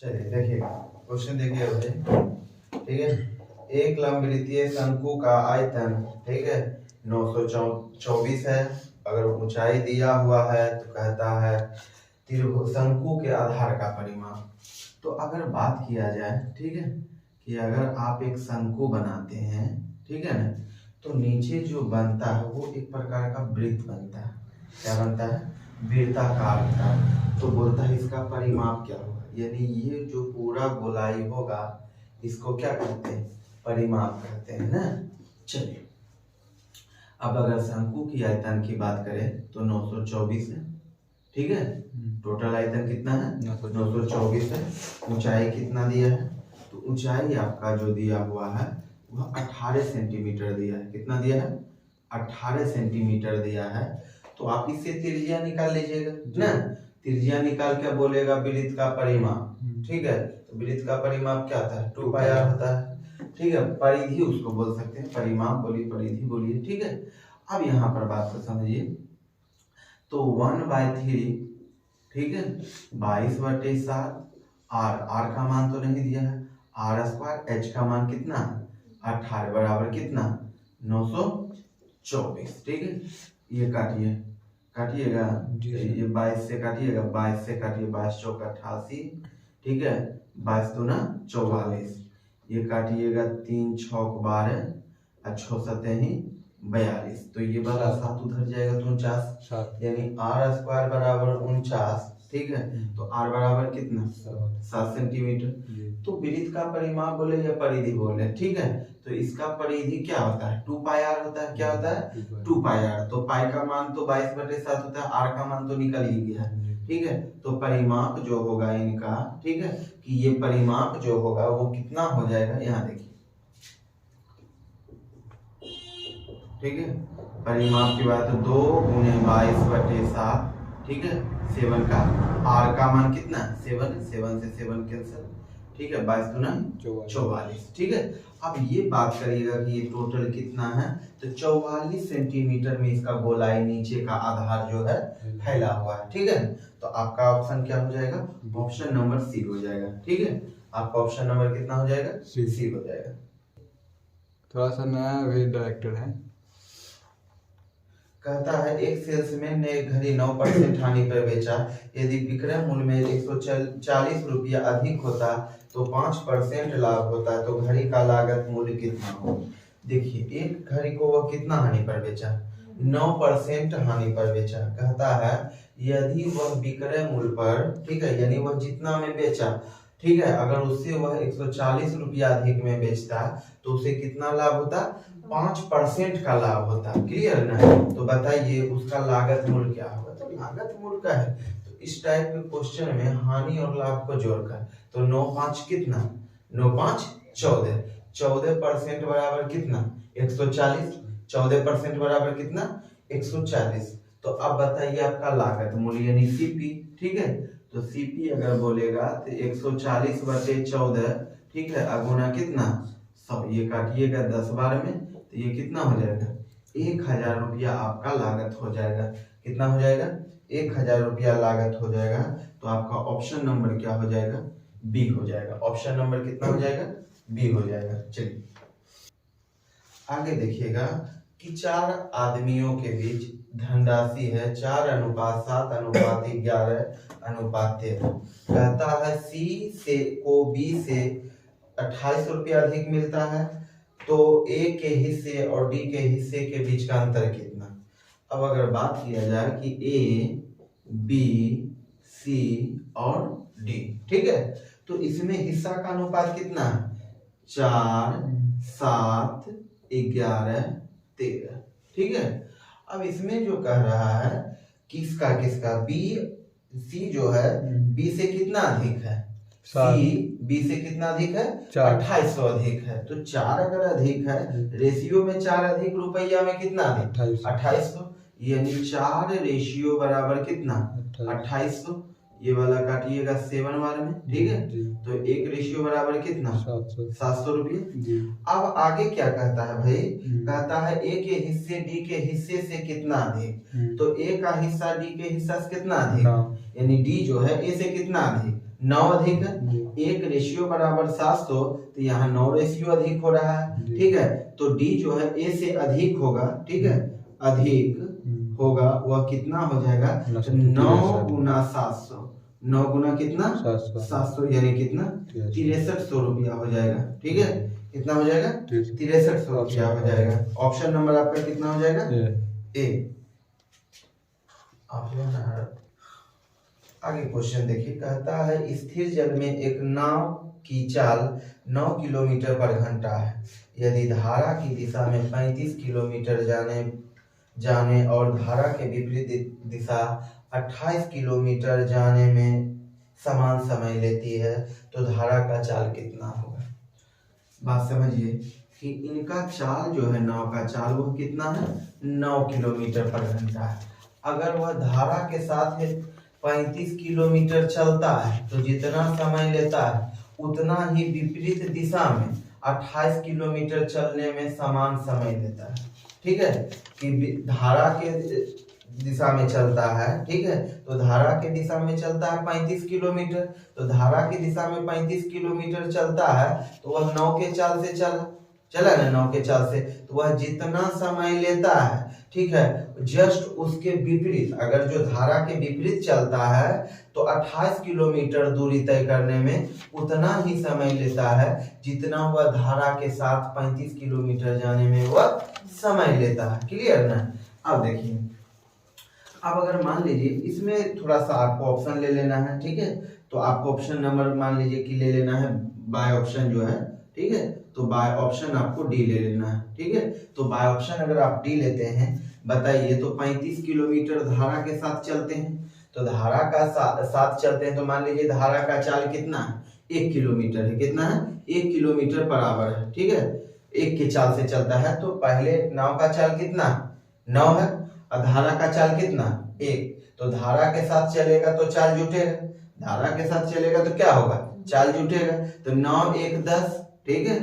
चलिए देखिएगा, क्वेश्चन देखिए भाई। ठीक है, एक लंबवृत्तीय शंकु का आयतन, ठीक है, 924 है। अगर ऊंचाई दिया हुआ है तो कहता है त्रिभुज शंकु के आधार का परिमाप। तो अगर बात किया जाए, ठीक है, कि अगर आप एक शंकु बनाते हैं, ठीक है ना, तो नीचे जो बनता है वो एक प्रकार का वृत्त बनता है। क्या बनता है? वृत्ताकार बनता है। तो बोलता है इसका परिमाप क्या होगा, यानी ये जो पूरा गोलाई होगा इसको क्या कहते हैं? परिमाप कहते हैं ना। चलिए, अब अगर शंकु की आयतन की बात करें तो 924 है। ठीक है, टोटल आयतन कितना है? 924 है। ऊंचाई कितना दिया है? तो ऊंचाई आपका जो दिया हुआ है वह 18 सेंटीमीटर दिया है। कितना दिया है? 18 सेंटीमीटर दिया है। तो आप इससे त्रिज्या निकाल लीजिएगा ना। त्रिज्या निकाल के बोलेगा वृत्त का परिमाप। ठीक है, तो वृत्त का परिमाप क्या होता है? 2 पाई आर होता है। ठीक है, परिधि उसको बोल सकते हैं, परिमाप बोलिए, परिधि बोलिए। ठीक है, अब यहाँ पर बात को समझिए। तो 1/3, ठीक है, 22/7। आर का मान तो नहीं दिया है, आर स्क्वायर। एच का मान कितना? 18 बराबर कितना? 924। ठीक है, ये काटिए, काटिएगा, ये 22 से काटिएगा, 22 से काटिए, 22 चौक 88। ठीक है, 22 दूना 44। ये काटिएगा, 3 छौक 12 और 6 सतही 42। तो ये वाला 7 उधर जाएगा तो 49, यानी आर स्क्वायर बराबर 49। ठीक है, तो आर बराबर कितना? 7 सेंटीमीटर। तो वृत्त का परिमाप बोले या परिधि बोले, ठीक है, तो इसका परिधि क्या होता है? 2 पाई आर होता है। क्या होता है? 2 पाई आर। तो पाई का मान तो 22/7 होता है, आर का मान तो निकल ही गया है। ठीक है, तो परिमाप जो होगा इनका, ठीक है, कि ये परिमाप जो होगा वो कितना हो जाएगा, यहाँ देखिए। ठीक है, परिमाप की बात 2 × 22/7। ठीक है, 7 का आर का मान कितना? 7 से 7 कैंसिल। ठीक है, 22 दूना 44। ठीक है, अब ये बात करिएगा कि ये टोटल कितना है। तो 44 सेंटीमीटर में इसका गोलाई नीचे का आधार जो है फैला हुआ है। ठीक है, तो आपका ऑप्शन क्या हो जाएगा? ऑप्शन नंबर सी हो जाएगा। ठीक है, आपका ऑप्शन नंबर कितना हो जाएगा? सी हो जाएगा। थोड़ा सा नया भी डायरेक्टर है। कहता है एक सेल्समैन ने एक घड़ी 9% हानि पर बेचा। यदि विक्रय मूल्य में 140 रुपया अधिक होता तो 5% लाभ होता, तो घड़ी का लागत मूल्य कितना हो? देखिए, एक घड़ी को वह कितना हानि पर बेचा? 9% हानि पर बेचा। कहता है यदि वह विक्रय मूल्य पर, ठीक है, यानी वह जितना में बेचा, ठीक है, अगर उससे वह 140 रुपया अधिक में बेचता तो उसे कितना लाभ होता? 5% का लाभ होता। क्लियर ना? तो बताइए उसका लागत मूल्य क्या होगा? तो लागत मूल्य का है, तो इस टाइप के क्वेश्चन में हानि और लाभ को जोड़कर, तो 9×5 कितना? 9×5 14। 14% बराबर कितना? 140। 14% बराबर कितना? 140। तो अब बताइए आपका लागत मूल्य यानी सीपी। ठीक है, तो सीपी अगर बोलेगा तो 140/14, ठीक है, अगुना कितना? 100। ये काटिएगा 10 बार में, तो ये कितना हो जाएगा? 1000 रुपया आपका लागत हो जाएगा। कितना हो जाएगा? 1000 रुपया लागत हो जाएगा। तो आपका ऑप्शन नंबर क्या हो जाएगा? बी हो जाएगा। ऑप्शन नंबर कितना हो जाएगा? बी हो जाएगा। चलिए आगे देखिएगा कि 4 आदमियों के बीच धनराशि है 4:7:11:13। कहता है सी से को बी से 28 रुपया अधिक मिलता है, तो ए के हिस्से और डी के हिस्से के बीच का अंतर कितना? अब अगर बात किया जाए कि ए, बी, सी और डी, ठीक है, तो इसमें हिस्सा का अनुपात कितना है? 4, 7, 11, 13। ठीक है, अब इसमें जो कह रहा है किसका किसका, बी, सी जो है बी से कितना अधिक है? सी बी से कितना अधिक है? 2800 अधिक है। तो 4 अगर अधिक है, रेशियो में 4 अधिक, रुपया में कितना अधिक? 2800। यानी 4 रेशियो बराबर कितना? 2800। ये वाला काटिएगा 7 बार में। ठीक है, तो 1 रेशियो बराबर कितना? 700 रुपये। अब आगे क्या कहता है भाई? कहता है ए के हिस्से डी के हिस्से से कितना अधिक। तो ए का हिस्सा डी के हिस्सा से कितना अधिक, यानी डी जो है ए से कितना अधिक? 9 अधिक है, जी। 1 रेशियो बराबर 700, तो यहाँ 9 रेशियो अधिक हो रहा है, जी। ठीक है। तो डी जो है ए से अधिक होगा, ठीक है, अधिक होगा, वह कितना हो जाएगा, 9 गुना 700, 9 गुना कितना 700, यानी कितना 6300 रुपया हो जाएगा, ठीक है। कितना हो जाएगा 6300 रुपया हो जाएगा। ऑप्शन नंबर आपका कितना हो जाएगा ए। आगे क्वेश्चन देखिए, कहता है स्थिर जल में एक नाव की चाल 9 किलोमीटर पर घंटा है। यदि धारा की दिशा में 35 किलोमीटर जाने और धारा के विपरीत दिशा 28 किलोमीटर जाने में समान समय लेती है, तो धारा का चाल कितना होगा। बात समझिए कि इनका चाल जो है, नाव का चाल, वो कितना है, 9 किलोमीटर पर घंटा है। अगर वह धारा के साथ 35 किलोमीटर चलता है, तो जितना समय लेता है उतना ही विपरीत दिशा में 28 किलोमीटर चलने में समान समय लेता है, ठीक है। कि धारा के दिशा में चलता है, ठीक है, तो धारा के दिशा में चलता है 35 किलोमीटर, तो धारा की दिशा में 35 किलोमीटर चलता है, तो वह 9 के चाल से चला ना, 9 के चाल से, तो वह जितना समय लेता है, ठीक है, जस्ट उसके विपरीत, अगर जो धारा के विपरीत चलता है तो 28 किलोमीटर दूरी तय करने में उतना ही समय लेता है जितना वह धारा के साथ 35 किलोमीटर जाने में वह समय लेता है। क्लियर ना। अब देखिए, अब अगर मान लीजिए इसमें थोड़ा सा आपको ऑप्शन ले लेना है, ठीक है, तो आपको ऑप्शन नंबर मान लीजिए कि ले लेना है बाय ऑप्शन जो है, ठीक है, तो बाय ऑप्शन आपको डी ले लेना है, ठीक है। तो बाय ऑप्शन अगर आप डी लेते हैं, बताइए, तो 35 किलोमीटर धारा के साथ चलते हैं, तो धारा का साथ चलते हैं, तो मान लीजिए धारा का चाल कितना है, 1 किलोमीटर है, कितना है, 1 किलोमीटर बराबर है, ठीक है, 1 के चाल से चलता है, तो पहले नाव का चाल कितना 9 है और धारा का चाल कितना 1, तो धारा के साथ चलेगा तो चाल जुटेगा, धारा के साथ चलेगा तो क्या होगा, चाल जुटेगा, तो 9 1 10, ठीक है।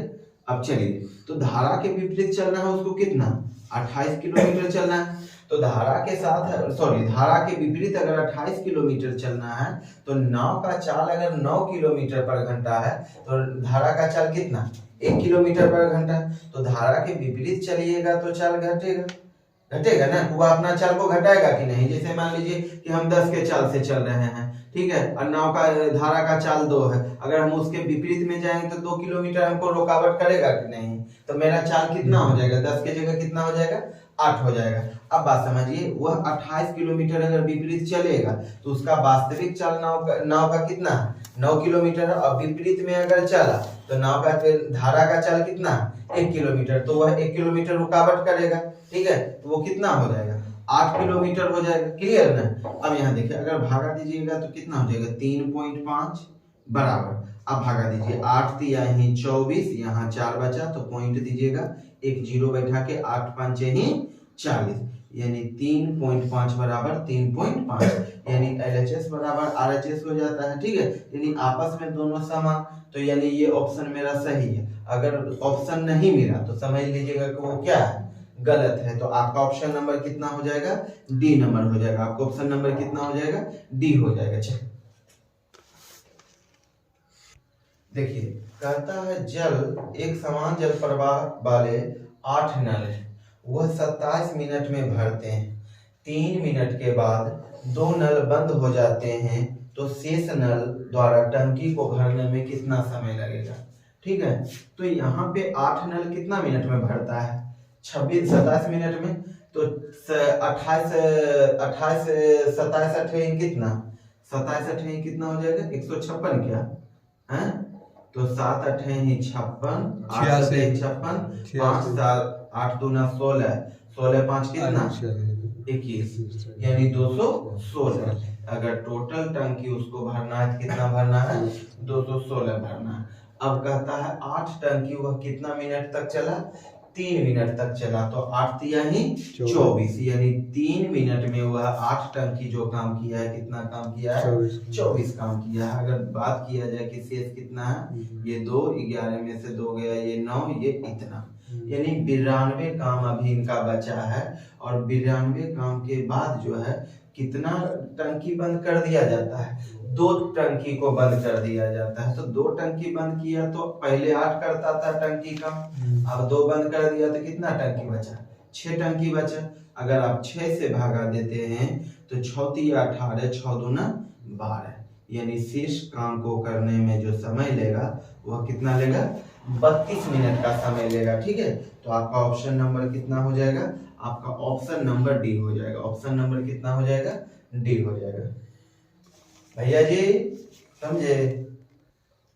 अब चलिए, तो धारा के विपरीत चलना है उसको कितना 28 किलोमीटर चलना है, तो धारा के साथ धारा के विपरीत अगर 28 किलोमीटर चलना है, तो नाव का चाल अगर 9 किलोमीटर पर घंटा है, तो धारा का चाल कितना 1 किलोमीटर पर घंटा, तो धारा के विपरीत चलिएगा तो चाल घटेगा ना, वो अपना चाल को घटाएगा कि नहीं। जैसे मान लीजिए कि हम 10 के चाल से चल रहे हैं, ठीक है, और नाव का धारा का चाल 2 है, अगर हम उसके विपरीत में जाएंगे तो 2 किलोमीटर हमको रुकावट करेगा कि नहीं, तो मेरा चाल कितना हो जाएगा, 10 के जगह कितना हो जाएगा 8 हो जाएगा। अब बात समझिए, वह 28 किलोमीटर अगर विपरीत चलेगा तो उसका वास्तविक चाल नाव का कितना 9 किलोमीटर, और विपरीत में अगर चला तो नाव का धारा का चाल कितना 1 किलोमीटर, तो वह 1 किलोमीटर रुकावट करेगा, ठीक है, तो वो कितना हो जाएगा 8 किलोमीटर हो जाएगा। क्लियर ना। अब यहाँ देखिए, अगर भागा दीजिएगा तो कितना हो जाएगा 3.5 बराबर, अब भागा दीजिए, 8 दिया ही 24, यहाँ 4 बचा, तो पॉइंट दीजिएगा, एक 0 बैठा के 8 5 ही 40, यानी 3.5 बराबर 3.5, यानी LHS बराबर RHS हो जाता है, ठीक है, यानी आपस में दोनों समान, तो यानी ये ऑप्शन मेरा सही है। अगर ऑप्शन नहीं मिला तो समझ लीजिएगा कि वो क्या है, गलत है। तो आपका ऑप्शन नंबर कितना हो जाएगा, डी नंबर हो जाएगा। आपका ऑप्शन नंबर कितना हो जाएगा, डी हो जाएगा। चलिए देखिए, कहता है जल एक समान जल प्रवाह वाले 8 नल है, वह 27 मिनट में भरते हैं। 3 मिनट के बाद 2 नल बंद हो जाते हैं, तो शेष नल द्वारा टंकी को भरने में कितना समय लगेगा। ठीक है, तो यहाँ पे 8 नल कितना मिनट में भरता है, 27 मिनट में, तो 28 27 8 कितना 27 8 कितना हो जाएगा 156 क्या है, तो 7 8 56, 8 56, 5 8 2 16, 16 5 कितना 21, यानी 216। अगर टोटल टंकी उसको भरना है तो कितना भरना है, 216 भरना है। अब कहता है 8 टंकी वह कितना मिनट तक चला, 3 मिनट तक चला, तो 8 दिया ही 24, यानी 3 मिनट में वह 8 टंकी जो काम किया है, कितना काम किया है, 24 काम किया है। अगर बात किया जाए कि शेष कितना है, ये 2, 11 में से 2 गया, ये 9, ये इतना, यानी 92 काम अभी इनका बचा है। और 92 काम के बाद जो है कितना टंकी बंद कर दिया जाता है, दो टंकी को बंद कर दिया जाता है। तो दो टंकी बंद किया तो पहले 8 करता था टंकी का, अब 2 बंद कर दिया तो कितना टंकी बचा? 6 टंकी बचा। अगर आप 6 से भागा देते हैं तो 6 तिया 18, 6 दूना 12, यानी शेष काम को करने में जो समय लेगा वह कितना लेगा? 32 मिनट का समय लेगा। ठीक है, तो आपका ऑप्शन नंबर कितना हो जाएगा? आपका ऑप्शन नंबर डी हो जाएगा। ऑप्शन नंबर कितना हो जाएगा? डी हो जाएगा। भैया जी समझे?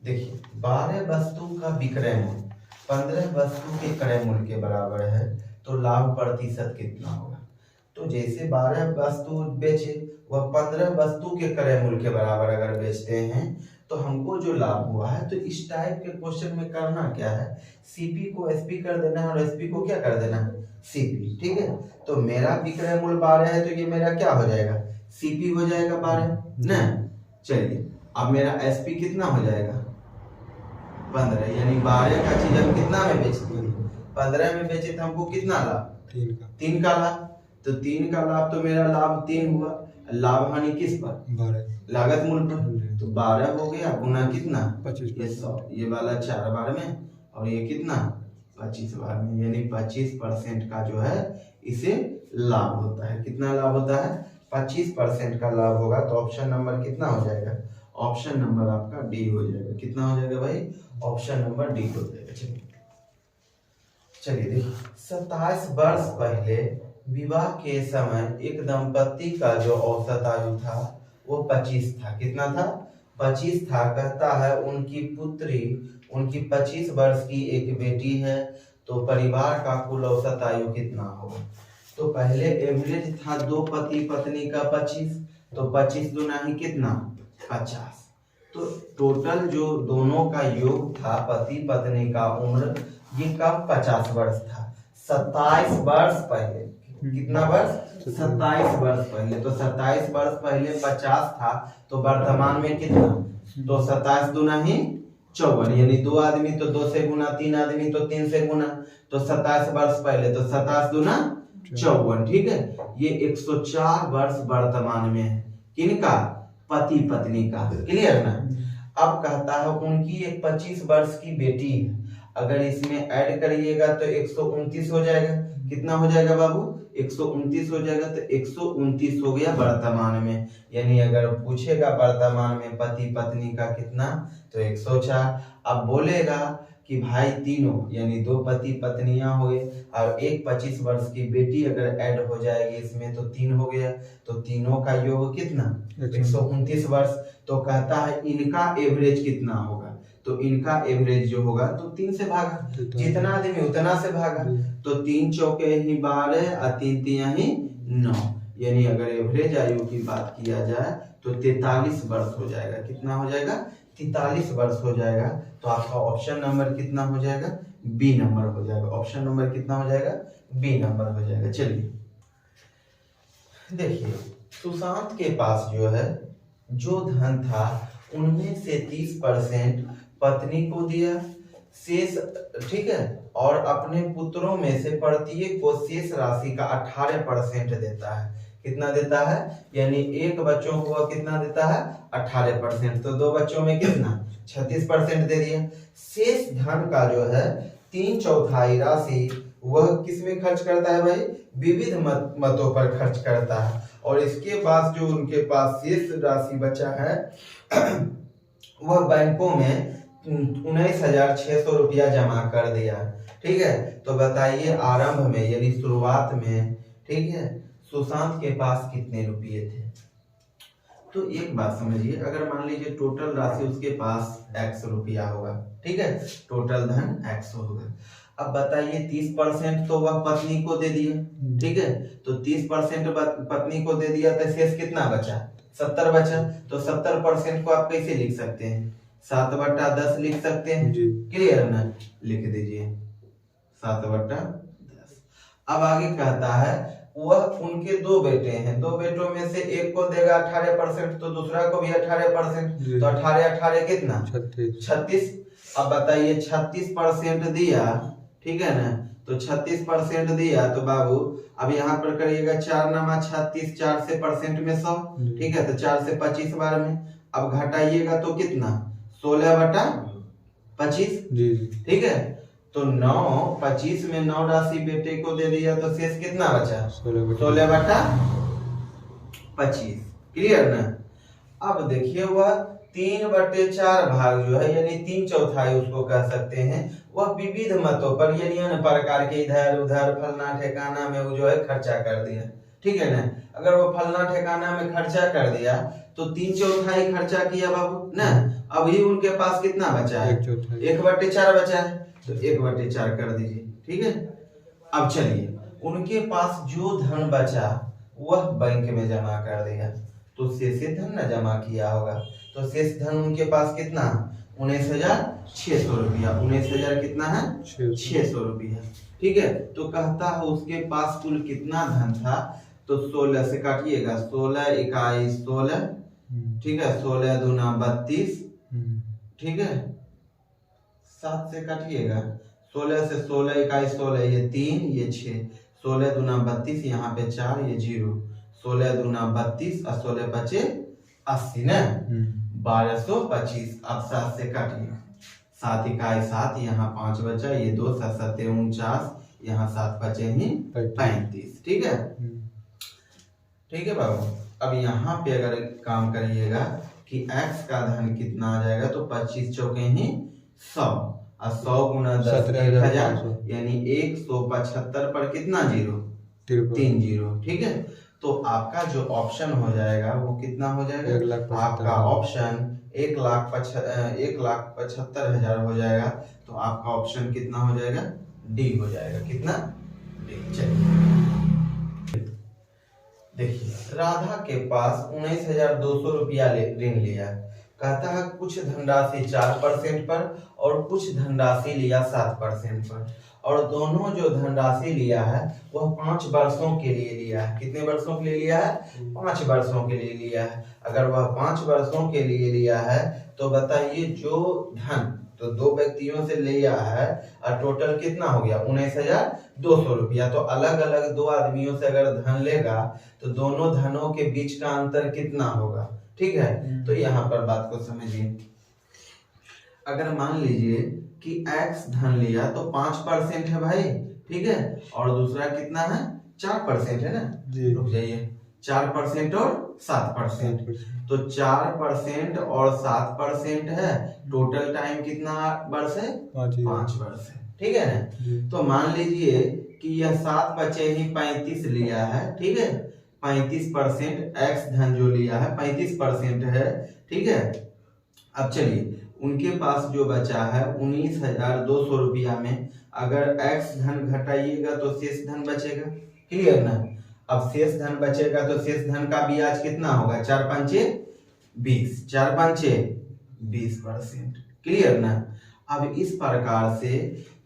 देखिए 12 वस्तु का विक्रय मूल्य 15 वस्तु के क्रय मूल्य के बराबर है, तो लाभ प्रतिशत कितना होगा? तो जैसे 12 वस्तु बेचे वह 15 वस्तु के क्रय मूल्य के बराबर अगर बेचते हैं तो हमको जो लाभ हुआ है, तो इस टाइप के क्वेश्चन में करना क्या है? सीपी को एसपी कर देना है और एसपी को क्या कर देना है? सीपी। ठीक है, तो मेरा विक्रय मूल्य 12 है तो ये मेरा क्या हो जाएगा? सीपी हो जाएगा 12 ना। चलिए अब मेरा एसपी कितना हो जाएगा? 15, यानी 12 का चीज हम कितना में बेच दिए? 15 में बेचे तो हमको कितना लाभ? 3 का लाभ। तो 3 का लाभ, तो मेरा लाभ 3 हुआ। लाभ हानि किस पर? 12 लागत मूल्य पर। तो 12 हो गया गुना कितना? 25। ये 100, ये वाला 4 बार में और ये कितना? 25 बार में, यानी 25% का जो है इसे लाभ होता है। कितना लाभ होता है? 25% का लाभ होगा। तो ऑप्शन नंबर कितना हो जाएगा? ऑप्शन नंबर आपका डी हो जाएगा। कितना हो जाएगा भाई? ऑप्शन नंबर डी हो जाएगा। चलिए देखिए 27 वर्ष पहले विवाह के समय एक दंपति का जो औसत आयु था वो 25 था। कितना था? 25 था। कहता है उनकी पुत्री, उनकी 25 वर्ष की एक बेटी है, तो परिवार का कुल औसत आयु कितना होगा? तो पहले एवरेज था दो पति पत्नी का 25, तो 25 दूना ही कितना? 50। तो टोटल जो दोनों का योग था पति पत्नी का उम्र, ये कब? 50 वर्ष था। 27 वर्ष पहले, कितना वर्ष? 27 वर्ष पहले। तो 27 वर्ष पहले 50 था, तो वर्तमान में कितना? तो 27 दूना ही 54, यानी 2 आदमी तो 2 से गुना, 3 आदमी तो 3 से गुना, तो 27 वर्ष पहले, तो 27 दूना 54। ठीक है, ये 104 वर्ष वर्तमान में है। किनका? पति पत्नी का। क्लियर ना? अब कहता है उनकी एक 25 वर्ष की बेटी है, अगर इसमें ऐड करिएगा तो 129 हो जाएगा। कितना हो जाएगा बाबू? 129 हो जाएगा। तो 129 हो गया वर्तमान में, यानी अगर पूछेगा वर्तमान में पति पत्नी का कितना, तो 104। अब बोलेगा कि भाई तीनों, यानी 2 पति पत्नियां हुए और एक 25 वर्ष की बेटी अगर ऐड हो जाएगी इसमें तो 3 हो गया, तो तीनों का योग कितना? 129 वर्ष। तो कहता है इनका एवरेज कितना होगा? तो इनका एवरेज जो होगा तो 3 से भागा, जितना आदमी उतना से भागा, तो 3 चौके ही 12 और 3 तिया ही 9, यानी अगर एवरेज आयु की बात किया जाए तो 43 वर्ष हो जाएगा। कितना हो जाएगा? 43 वर्ष हो जाएगा। तो आपका ऑप्शन नंबर कितना हो जाएगा? बी नंबर हो जाएगा। ऑप्शन नंबर कितना हो जाएगा? बी नंबर हो जाएगा। चलिए देखिए सुशांत के पास जो है जो धन था उनमें से 30% पत्नी को दिया, शेष, ठीक है, और अपने पुत्रों में से प्रत्येक को शेष राशि का 18% देता है। कितना देता है? यानी एक बच्चों को कितना देता है? 18%। तो 2 बच्चों में कितना? 36% दे दिया। शेष धन का जो है 3/4 राशि वह किस में खर्च करता है भाई? विविध मतों पर खर्च करता है। और इसके पास जो उनके पास शेष राशि बचा है वह बैंकों में 19,600 रुपया जमा कर दिया। ठीक है, तो बताइए आरंभ में यानी शुरुआत में, ठीक है, सुशांत के पास कितने रुपये थे? तो एक बात समझिए, अगर मान लीजिए टोटल राशि उसके पास x रुपया होगा, ठीक है, टोटल धन x होगा। अब बताइए 30% तो वह पत्नी को दे दिया, ठीक है, तो 30% पत्नी को दे दिया तो शेष कितना बचा? 70 बचा। तो 70% को आप कैसे लिख सकते हैं? 7/10 लिख सकते हैं। क्लियर ना? लिख दीजिए 7/10। अब आगे कहता है वह उनके 2 बेटे हैं, 2 बेटों में से एक को देगा 18%, तो दूसरा को भी 18%, तो 18 कितना? 36। अब बताइए 36% दिया, ठीक है ना, तो 36% दिया तो बाबू अब यहाँ पर करिएगा 4 9 36, 4 से % में 100, ठीक है, तो 4 से 25 बार में, अब घटाइएगा तो कितना 16/25। जी जी। ठीक है, तो 9/25 में 9 राशि बेटे को दे दिया तो शेष कितना बचा 16/25। क्लियर ना। अब देखिए वह 3/4 भाग जो है यानी 3/4 उसको कह सकते हैं, वह विविध मतों पर यानी अन्य प्रकार के इधर उधर फलना ठिकाना में वो जो है खर्चा कर दिया। ठीक है ना। अगर वो फलना ठिकाना में खर्चा कर दिया तो 3/4 खर्चा किया बाबू ना। अभी उनके पास कितना बचा है 1/4 बचा है, तो 1/4 कर दीजिए। ठीक है, अब चलिए उनके पास जो धन बचा वह बैंक में जमा कर दिया, तो शेष धन न जमा किया होगा, तो शेष धन उनके पास कितना 19,600 रुपया। 19,000 कितना है 600 रुपया। ठीक है, तो कहता है उसके पास कुल कितना धन था, तो 16 से काटिएगा 16 21 16। ठीक है, 16 दूना 32। ठीक है, 7 से काटिएगा 16 से 16 21 16 ये 3 ये 6। 16 दूना 32 यहाँ पे 4 ये 0। 16 दूना 32 और 16 बचे 80 ना 1225। अब 7 से काटिए 7 इकाई 7 यहाँ 5 बचा ये 2 7 7 49 यहाँ 7 बचे ही 35। ठीक है, ठीक है बाबू। अब यहाँ पे अगर काम करिएगा कि x का धन कितना आ जाएगा, तो 25 चौके ही 100 और 100 गुना 10 1000 यानी 175 पर कितना 0 3 0। ठीक है, तो आपका जो ऑप्शन हो जाएगा वो कितना हो जाएगा, आपका ऑप्शन 1,75,000 हो जाएगा। तो आपका ऑप्शन कितना हो जाएगा डी हो जाएगा। कितना डी। चलिए देखिए राधा के पास 19,200 रुपया ऋण लिया। कहता है कुछ धनराशि 4% पर और कुछ धनराशि लिया 7% पर, और दोनों जो धनराशि लिया है वह 5 वर्षों के लिए लिया है। कितने वर्षों के लिए लिया है 5 वर्षों के लिए लिया है। अगर वह 5 वर्षों के लिए लिया है तो बताइए जो धन तो 2 व्यक्तियों से लिया है और टोटल कितना हो गया 19,200 रुपया। तो अलग अलग 2 आदमियों से अगर धन लेगा तो दोनों धनों के बीच का अंतर कितना होगा। ठीक है, तो यहाँ पर बात को समझिए। अगर मान लीजिए कि x धन लिया तो 5% है भाई। ठीक है, और दूसरा कितना है 4% है ना। रुक जाइए 4% और 7%, तो 4% और 7% है। टोटल टाइम कितना वर्ष है 5 वर्ष है। ठीक है ना, तो मान लीजिए कि यह 7 बचे ही 35 लिया है। ठीक है, 35% x धन जो लिया है 35% है। ठीक है, अब चलिए उनके पास जो बचा है 19,200 रुपया में अगर x धन घटाइएगा तो शेष धन बचेगा। क्लियर ना। अब शेष धन बचेगा तो शेष धन का ब्याज कितना होगा 4 5 20 4 5 20%। क्लियर ना। अब इस प्रकार से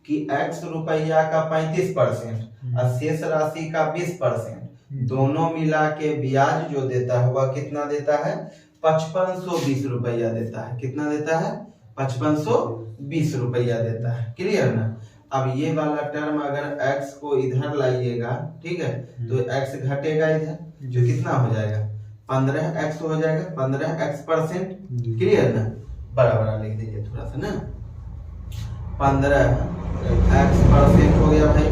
कि x रुपया का 35% और शेष राशि का 20% दोनों मिला के ब्याज जो देता है वह कितना देता है 5520 रुपया देता है। कितना देता है 5520 रुपया देता है। क्लियर ना। अब ये वाला टर्म अगर x को इधर लाइएगा, ठीक है, तो x घटेगा इधर जो कितना हो जाएगा 15x हो जाएगा 15x%। क्लियर ना। बड़ा बड़ा लिख दीजिए थोड़ा सा ना 15x% हो गया भाई।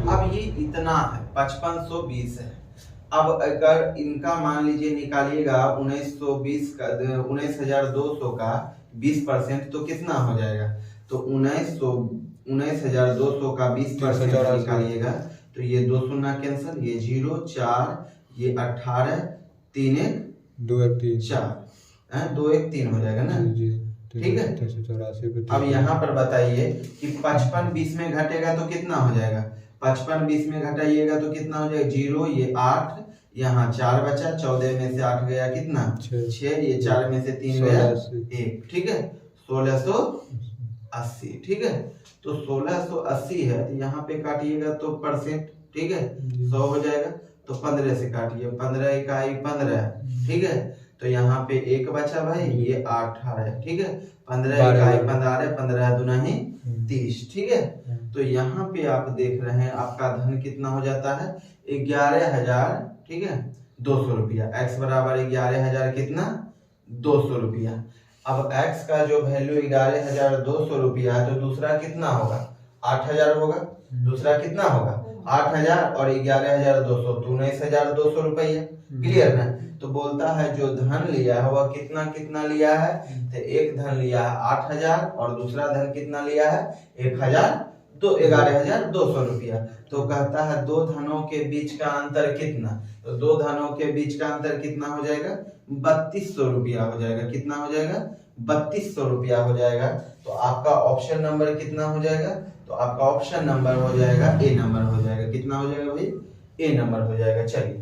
अब ये इतना है 5520 है। अब अगर इनका मान लीजिए निकालिएगा 19,200 का 20% तो कितना हो जाएगा, तो 19,200 का 20% निकालिएगा तो ये 2 शून्य कैंसिल, ये 0 4 ये 18 3 1 2 1 3 4 2 1 3 हो जाएगा ना। ठीक है, अब यहाँ पर बताइए कि 55 20 में घटेगा तो कितना हो जाएगा 55 20 में घटाइएगा तो कितना हो जाएगा 0 ये 8 यहाँ 4 बचा 14 में से 8 गया कितना 6 ये 4 में से 3 गया 1। ठीक है 1680। ठीक है, तो 1680 है तो यहाँ पे काटिएगा तो परसेंट। ठीक है 100 हो जाएगा तो 15 से काटिए 15 इकाई 15। ठीक है, तो यहाँ पे 1 बचा भाई ये 18 है। ठीक है 15 इकाई 15 15 दूना ही 30। ठीक है, तो यहाँ पे आप देख रहे हैं आपका धन कितना हो जाता है 11,000। ठीक है 200 रुपया। x बराबर 11,000 कितना 200 रुपया। अब x का जो वैल्यू 11,200 रुपया है, तो दूसरा कितना होगा? 8,000 होगा। दूसरा कितना होगा? 8,000 और 11,200, 19,200 रुपया। क्लियर ना? तो बोलता है जो धन लिया है वह कितना कितना लिया है, तो एक धन लिया है 8,000 और दूसरा धन कितना लिया है 11,200 रुपया। तो कहता है दो धनों के बीच का अंतर कितना, तो दो धनों के बीच का अंतर कितना हो जाएगा? 3200 रुपया हो जाएगा। कितना हो जाएगा? 3200 रुपया हो जाएगा। तो आपका ऑप्शन नंबर कितना हो जाएगा? तो आपका ऑप्शन नंबर हो जाएगा ए नंबर हो जाएगा। कितना हो जाएगा भाई? ए नंबर हो जाएगा। चलिए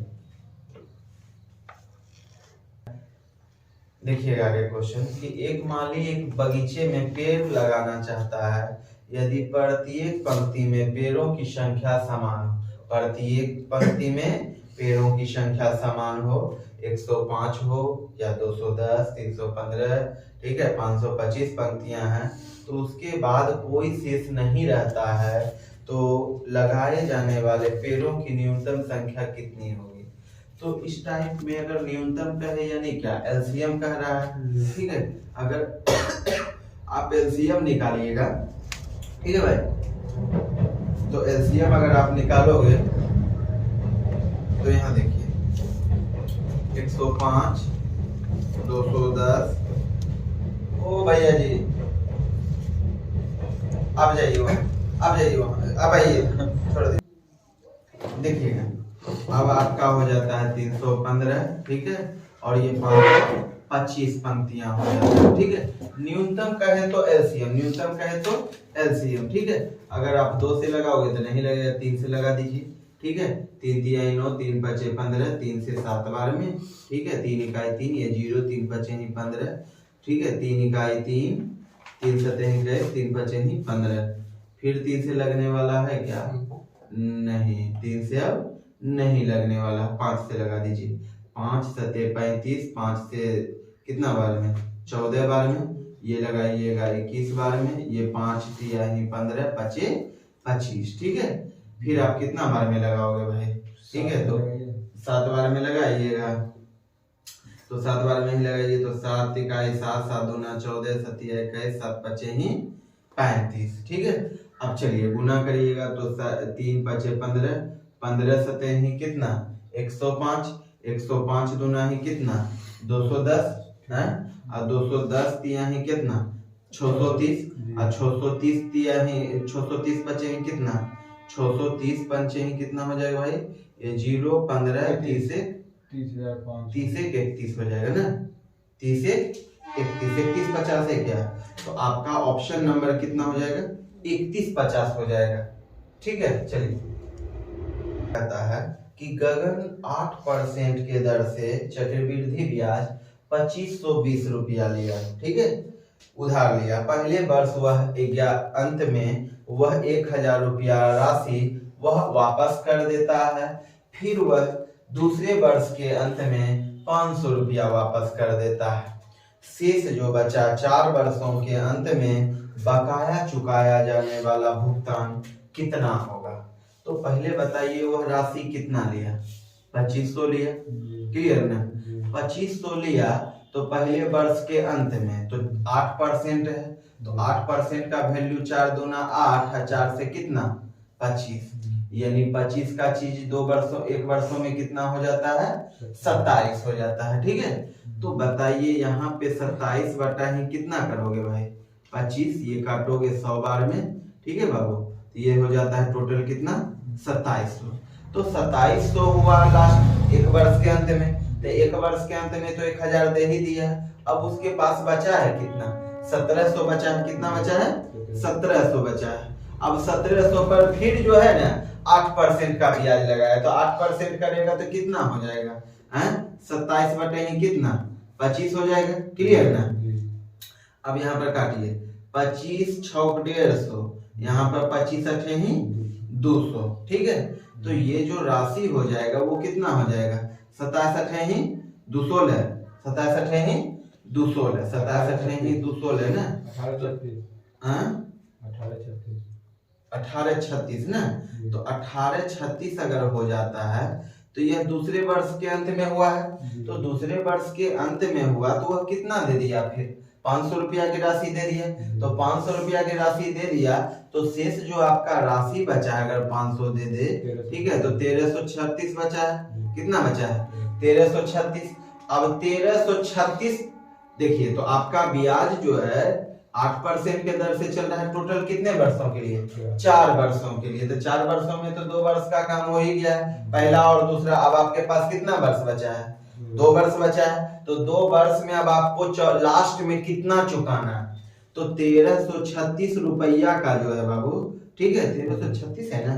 देखिएगा आगे क्वेश्चन कि एक माली एक बगीचे में पेड़ लगाना चाहता है। यदि प्रत्येक पंक्ति में पेड़ों की संख्या समान हो, प्रत्येक पंक्ति में पेड़ों की संख्या समान हो, 105 हो या 210, 315, ठीक है, 525 पंक्तियां हैं, तो उसके बाद कोई शेष नहीं रहता है, तो लगाए जाने वाले पेड़ों की न्यूनतम संख्या कितनी होगी? तो इस टाइप में अगर न्यूनतम कहे यानी क्या एलसीएम कह रहा है, ठीक है। अगर आप एलसीएम निकालिएगा, ठीक है भाई, तो एलसीएम अगर आप निकालोगे तो यहाँ देखिए 105, 210, ओ भैया जी आप जाइए वहाँ, अब आइए थोड़ा देखिएगा। अब आपका हो जाता है 315, ठीक है, और ये 525 पंक्तियां हो जाती है, ठीक है। न्यूनतम कहे तो एलसीएम, न्यूनतम कहे तो एलसीएम, ठीक है। अगर आप 2 से लगाओगे तो नहीं लगेगा, 3 से लगा दीजिए, ठीक है। 3 तिहाई 9, 3 पचे 15, 3 से 7 बार में, ठीक है। 3 इकाई 3, ये 0, 3 पचे 15, ठीक है। 3 इकाई 3, 3 सतह गए, 3 पचे 15, फिर 3 से लगने वाला है क्या? नहीं, 3 से अब नहीं लगने वाला, 5 से लगा दीजिए। 5 सते 35, 5 से कितना बार में? 14 बार में, ये लगाइएगा 21 बार में, ये 5 तिहाई 15 पचे 25, ठीक है। फिर आप कितना बार में लगाओगे भाई? ठीक है, तो 7 बार में लगाइएगा, तो 7 बार में ही लगाइए, तो 7 इकाई 7, 7 दूना 14, 7 21, 7 पचे 35, ठीक है। अब चलिए गुना करिएगा, तो 3 पचे 15, 15 सतह ही कितना? 105, 105 दूना ही कितना? 210 है, और 210 तिया ही कितना? 630, और 630 तिया ही 630 बचे ही कितना? 630 पंचे ही कितना हो जाएगा भाई? ये 0, 15, 30 से 31 हो जाएगा ना, 30 से 31, 50 है क्या? तो आपका ऑप्शन नंबर कितना हो जाएगा? 3150 हो जाएगा, ठीक है। चलिए कहता है कि गगन 8% के दर से चक्रवृद्धि ब्याज 2520 रुपया लिया, ठीक है, उधार लिया। पहले वर्ष वह अंत में वह 1000 रुपया राशि वह वापस कर देता है, फिर वह दूसरे वर्ष के अंत में 500 रुपया वापस कर देता है। शेष जो बचा 4 वर्षों के अंत में बकाया चुकाया जाने वाला भुगतान कितना होगा? तो पहले बताइए वह राशि कितना लिया? 2500 लिया, क्लियर ना? 2500 लिया, तो पहले वर्ष के अंत में तो 8% है, तो 8% का वैल्यू 4 दूना 8, 4 से कितना? 25, यानी 25 का चीज 1 वर्षों में कितना हो जाता है? 27 हो जाता है, ठीक है। तो बताइए यहाँ पे 27 बटा ही कितना करोगे भाई? 25, ये काटोगे 100 बार में, ठीक है बाबू, तो ये हो जाता है टोटल कितना? 2700। तो 2700 हुआ लास्ट 1 वर्ष के अंत में, तो 1 वर्ष के अंत में तो 1000 दे ही दिया। अब उसके पास बचा है कितना? 1700 बचा है। कितना बचा है? 1700 बचा है। अब 1700 पर फिर जो है ना 8% का ब्याज लगाया, तो 8% करेगा तो कितना हो जाएगा? 27 बटे ही कितना? 25 हो जाएगा, क्लियर ना? अब यहाँ पर काटिए, 25 छौक 150, यहाँ पर 25 अठे ही 200, ठीक है। तो ये जो राशि हो जाएगा वो कितना हो जाएगा? 27 अठे ही 216, 27 अठे ही 216, 27 अठे ही 216 ना, 1836 ना, तो 1836 अगर हो जाता है तो यह दूसरे वर्ष के अंत में हुआ है, तो दूसरे वर्ष के अंत में हुआ तो वह कितना दे दिया, फिर 500 रुपया की राशि दे दिया। तो 500 रुपया की राशि दे दिया तो शेष जो आपका राशि बचा है, अगर 500 दे दे, ठीक है, तो 1336 बचा है। कितना बचा है? 1336। अब 1336 देखिए, तो आपका ब्याज जो है 8% के दर से चल रहा है। टोटल कितने वर्षों के लिए? 4 वर्षों के लिए। तो 4 वर्षों में तो 2 वर्ष का काम हो ही गया है, पहला और दूसरा। अब आपके पास कितना वर्ष बचा है? 2 वर्ष बचा है। तो 2 वर्ष में अब आपको लास्ट में कितना चुकाना है? तो 1336 रुपया का जो है बाबू, ठीक है, 1336 है ना।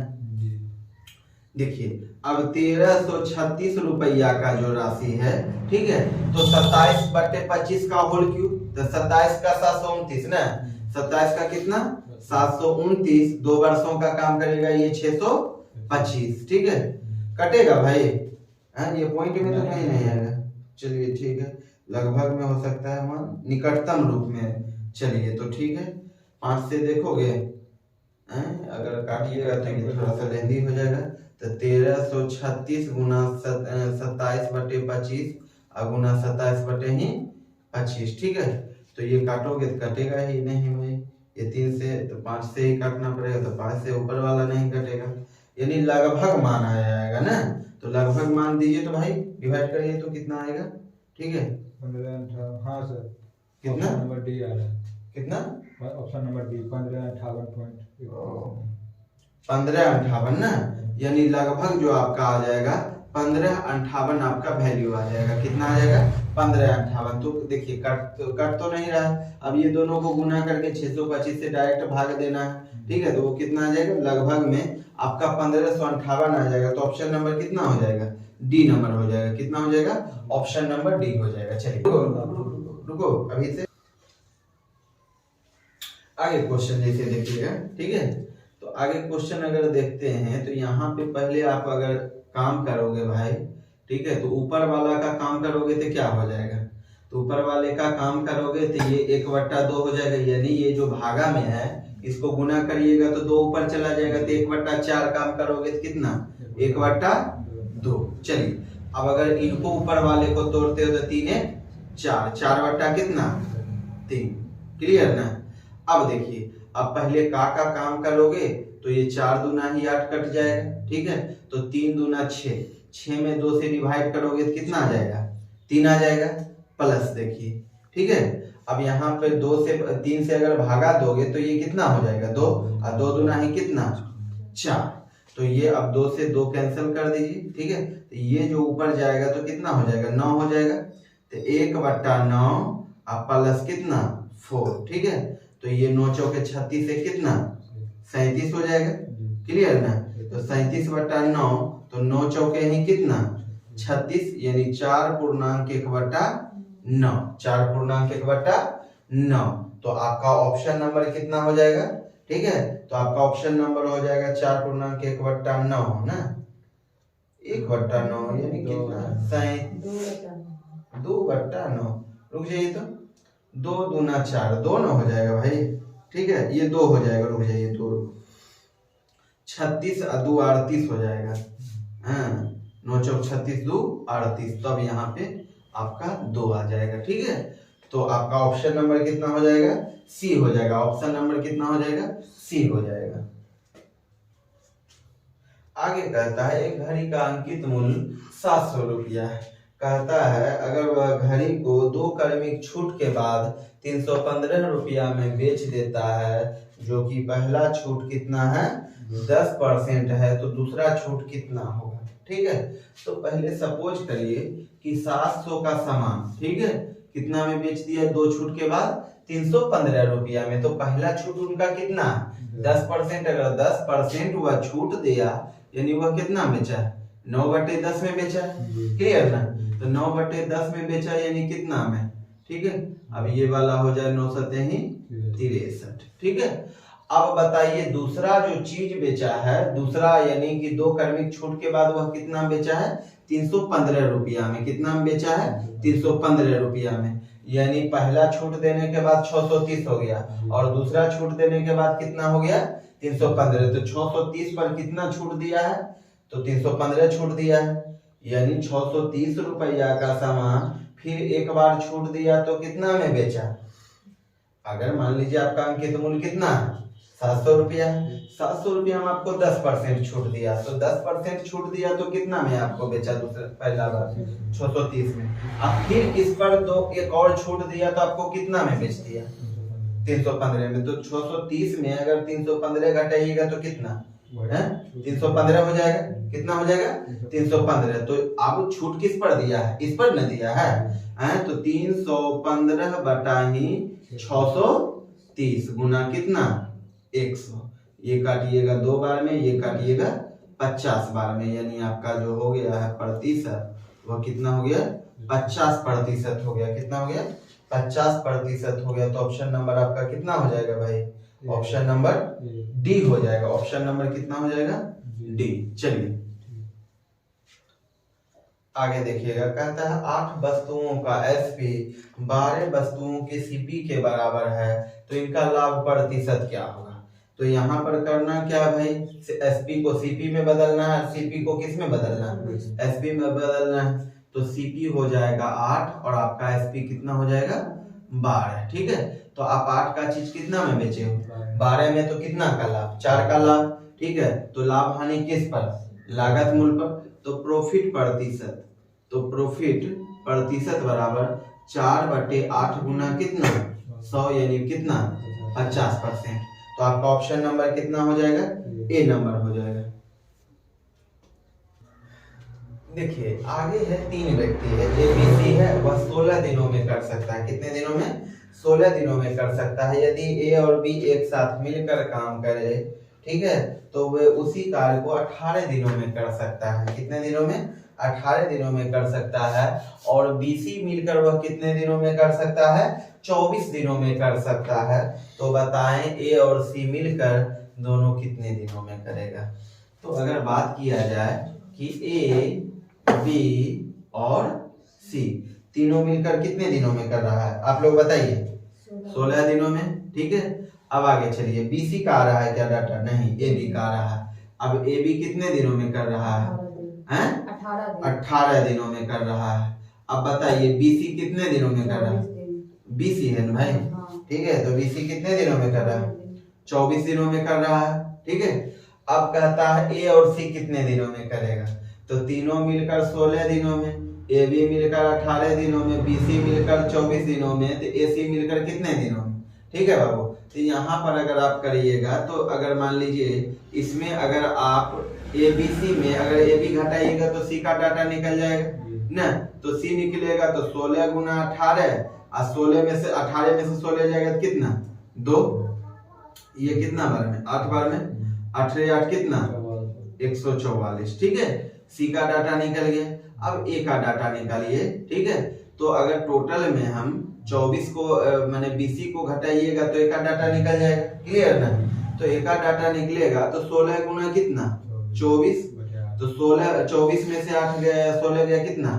देखिए, अब 1336 रुपया का जो राशि है, ठीक है, तो 27/25 का होल क्यूब, तो 27 का 729 ना, 27 का कितना? 729। 2 वर्षों का काम करेगा ये 625, ठीक है। कटेगा भाई? ये पॉइंट में तो नहीं आएगा। चलिए ठीक है, लगभग में हो सकता है, मान निकटतम रूप में। चलिए तो ठीक है, 5 से देखोगे, अगर काटिएगा तो ये थोड़ा सा लेंदी हो जाएगा। तो 1336 गुना 27/25 और गुना 27/25, ठीक है। तो ये काटोगे तो कटेगा ही नहीं भाई, ये 3 से, तो 5 से ही काटना पड़ेगा, तो 5 से ऊपर वाला नहीं कटेगा, यानी लगभग मान आ जाएगा ना। तो लगभग मान दीजिए, तो भाई डिवाइड करिए तो कितना आएगा, ठीक है। 1558। हाँ सर, कितना? नंबर डी आ रहा है। कितना? Option number D 1558.1। 1558 ना, यानी लगभग जो आपका आ जाएगा 1558 आपका वैल्यू आ जाएगा। कितना आ जाएगा? 1558। तो देखिए कट तो नहीं रहा। अब ये दोनों को गुना करके 625 से डायरेक्ट भाग देना है, ठीक है। तो वो कितना आ जाएगा? लगभग में आपका 1558 आ जाएगा। तो ऑप्शन नंबर कितना हो जाएगा? डी नंबर हो जाएगा। कितना हो जाएगा? ऑप्शन नंबर डी हो जाएगा। चलिए रुको, अभी से आगे क्वेश्चन जैसे देखिएगा, ठीक है। तो आगे क्वेश्चन अगर देखते हैं, तो यहाँ पे पहले आप अगर काम करोगे भाई, ठीक है, तो ऊपर वाला का काम करोगे तो क्या हो जाएगा? तो ऊपर वाले का काम करोगे तो ये 1/2 हो जाएगा, यानी ये जो भागा में है इसको गुना करिएगा तो 2 ऊपर चला जाएगा। तो 1/4 काम करोगे तो कितना? 1/2। चलिए, अब अगर इनको ऊपर वाले को तोड़ते हो तो 3 है 4, 4 कितना? 3। क्लियर ना? अब देखिए, अब पहले का काम करोगे तो ये 4 दूना ही 8 कट जाएगा, ठीक है। तो 3 दूना 6, 6 में 2 से डिवाइड करोगे तो कितना आ जाएगा? 3 आ जाएगा। प्लस देखिए, ठीक है। अब यहाँ पे 3 से अगर भागा दोगे तो ये कितना हो जाएगा? 2, और 2 दूना ही कितना? 4। तो ये अब 2 से 2 कैंसिल कर दीजिए, ठीक है। तो ये जो ऊपर जाएगा तो कितना हो जाएगा? 9 हो जाएगा। तो 1/9 और प्लस कितना? 4, ठीक है। तो ये 9 चौके 36 से कितना? 37 हो जाएगा। क्लियर ना? तो 37/9, तो 9 चौके ही कितना? 36, यानी 4.1/9, 4.1/9। तो आपका ऑप्शन नंबर कितना हो जाएगा? ठीक है, तो आपका ऑप्शन नंबर हो जाएगा 4.1/9 ना, 1/9 यानी कितना? 2/9। रुक जाइए, तो 2 दूना 4, 2 ना हो जाएगा भाई, ठीक है। ये 2 हो जाएगा, रुक जाइए, 2 36 और 2 38 हो जाएगा। 9 चौक 36, 2 38। तो अब यहाँ पे आपका 2 आ जाएगा, ठीक है। तो आपका ऑप्शन नंबर कितना हो जाएगा? सी हो जाएगा। ऑप्शन नंबर कितना हो जाएगा? सी हो जाएगा। आगे कहता है एक घड़ी का अंकित मूल्य 700 रुपया है। कहता है अगर वह घड़ी को 2 क्रमिक छूट के बाद 315 रुपया में बेच देता है, जो कि पहला छूट कितना है? 10% है, तो दूसरा छूट कितना होगा? ठीक है। तो पहले सपोज करिए कि 700 का सामान, ठीक है, कितना में बेच दिया? 2 छूट के बाद 315 रुपया में। तो पहला छूट उनका कितना? 10%। अगर 10% वह छूट दिया, यानी वह कितना बेचा? 9/10 में बेचा। क्लियर ना? तो 9/10 में बेचा यानी कितना में? ठीक है। अब ये वाला हो जाए 9 7 63, ठीक है। अब बताइए दूसरा जो चीज बेचा है, दूसरा यानी कि 2 क्रमिक छूट के बाद वह कितना बेचा है? 315 रुपया में। कितना में बेचा है? 315 रुपया में। यानी पहला छूट देने के बाद 630 हो गया, और दूसरा छूट देने के बाद कितना हो गया? 315। तो 630 पर कितना छूट दिया है? तो 315 छूट दिया है। यानी 630 रुपया का सामान फिर एक बार छूट दिया तो कितना में बेचा। अगर मान लीजिए आपका अंकित मूल्य कितना है 700 रुपया, 700 रुपया हम आपको 10% छूट दिया, तो 10% छूट दिया तो कितना में आपको बेचा दूसरा पहला बार 630 में। अब फिर इस पर दो एक और छूट दिया तो आपको कितना में बेच दिया 315 में। तो 630 में अगर 315 घटाइएगा तो कितना है 315 हो जाएगा। कितना हो जाएगा 315। तो अब छूट किस पर दिया है, इस पर न दिया है तो 315 बटा ही 630 गुना कितना 100। ये काटिएगा 2 बार में, ये काटिएगा 50 बार में, यानी आपका जो हो गया है प्रतिशत वह कितना हो गया 50% हो गया। कितना हो गया 50% हो गया। तो ऑप्शन नंबर आपका कितना हो जाएगा भाई, ऑप्शन नंबर डी हो जाएगा। ऑप्शन नंबर कितना हो जाएगा डी। चलिए आगे देखिएगा, कहता है 8 वस्तुओं का एसपी 12 वस्तुओं के सीपी के बराबर है तो इनका लाभ प्रतिशत क्या होगा। तो यहाँ पर करना क्या भाई, एसपी को सीपी में बदलना है, सीपी को किस में बदलना है एसपी में बदलना है। तो सीपी हो जाएगा 8 और आपका एसपी कितना हो जाएगा 12। ठीक है, तो आप 8 का चीज कितना में बेचे हो 12 में, तो कितना का लाभ 4 का लाभ। ठीक है, तो लाभ हानि किस पर, लागत मूल्य पर। तो प्रॉफिट प्रतिशत, तो प्रॉफिट प्रतिशत बराबर 4/8 गुना कितना 100 यानी कितना 50%। तो आपका ऑप्शन नंबर कितना हो जाएगा ए नंबर हो जाएगा। देखिए आगे है 3 व्यक्ति है, एबीसी है, वह 16 दिनों में कर सकता है। कितने दिनों में 16 दिनों में कर सकता है। यदि ए और बी एक साथ मिलकर काम करे, ठीक है, तो वे उसी कार्य को 18 दिनों में कर सकता है। कितने दिनों में 18 दिनों में कर सकता है। और बीसी मिलकर वह कितने दिनों में कर सकता है 24 दिनों में कर सकता है। तो बताएं ए और सी मिलकर दोनों कितने दिनों में करेगा। तो अगर बात किया जाए कि ए बी और सी तीनों मिलकर कितने दिनों में कर रहा है, आप लोग बताइए 16 दिनों में। ठीक है, अब आगे चलिए, बीसी का आ रहा है क्या डाटा, नहीं ए बी का आ रहा है। अब ए बी कितने दिनों में कर रहा है 18 दिनों में कर रहा है। अब बताइए बीसी कितने दिनों में कर रहा है, बीसी है ना भाई। ठीक है, तो बीसी कितने दिनों में कर रहा है 24 दिनों में कर रहा है। ठीक है, अब कहता है ए और सी कितने दिनों में करेगा। तो तीनों मिलकर 16 दिनों में, ए बी मिलकर 18 दिनों में, बी सी मिलकर 24 दिनों में, तो ए सी मिलकर कितने दिनों में। ठीक है बाबू, तो यहाँ पर अगर आप करिएगा तो अगर मान लीजिए इसमें अगर आप ए बी सी में अगर ए बी घटाइएगा तो सी का डाटा निकल जाएगा ना। तो सी निकलेगा तो 16 गुना 18 और 16 में से 18 में से 16 जाएगा तो कितना 2, ये कितना बार में 8 बार में, 18 8 कितना 144। ठीक है, सी का डाटा निकल गया। अब ए का डाटा निकालिए। ठीक है, तो अगर टोटल में हम 24 को माने बीसी को घटाइएगा तो ए का डाटा निकल जाएगा। क्लियर ना, तो ए का डाटा निकलेगा तो 16 गुना कितना 24, तो 16 24 में से 8 गया 16 गया कितना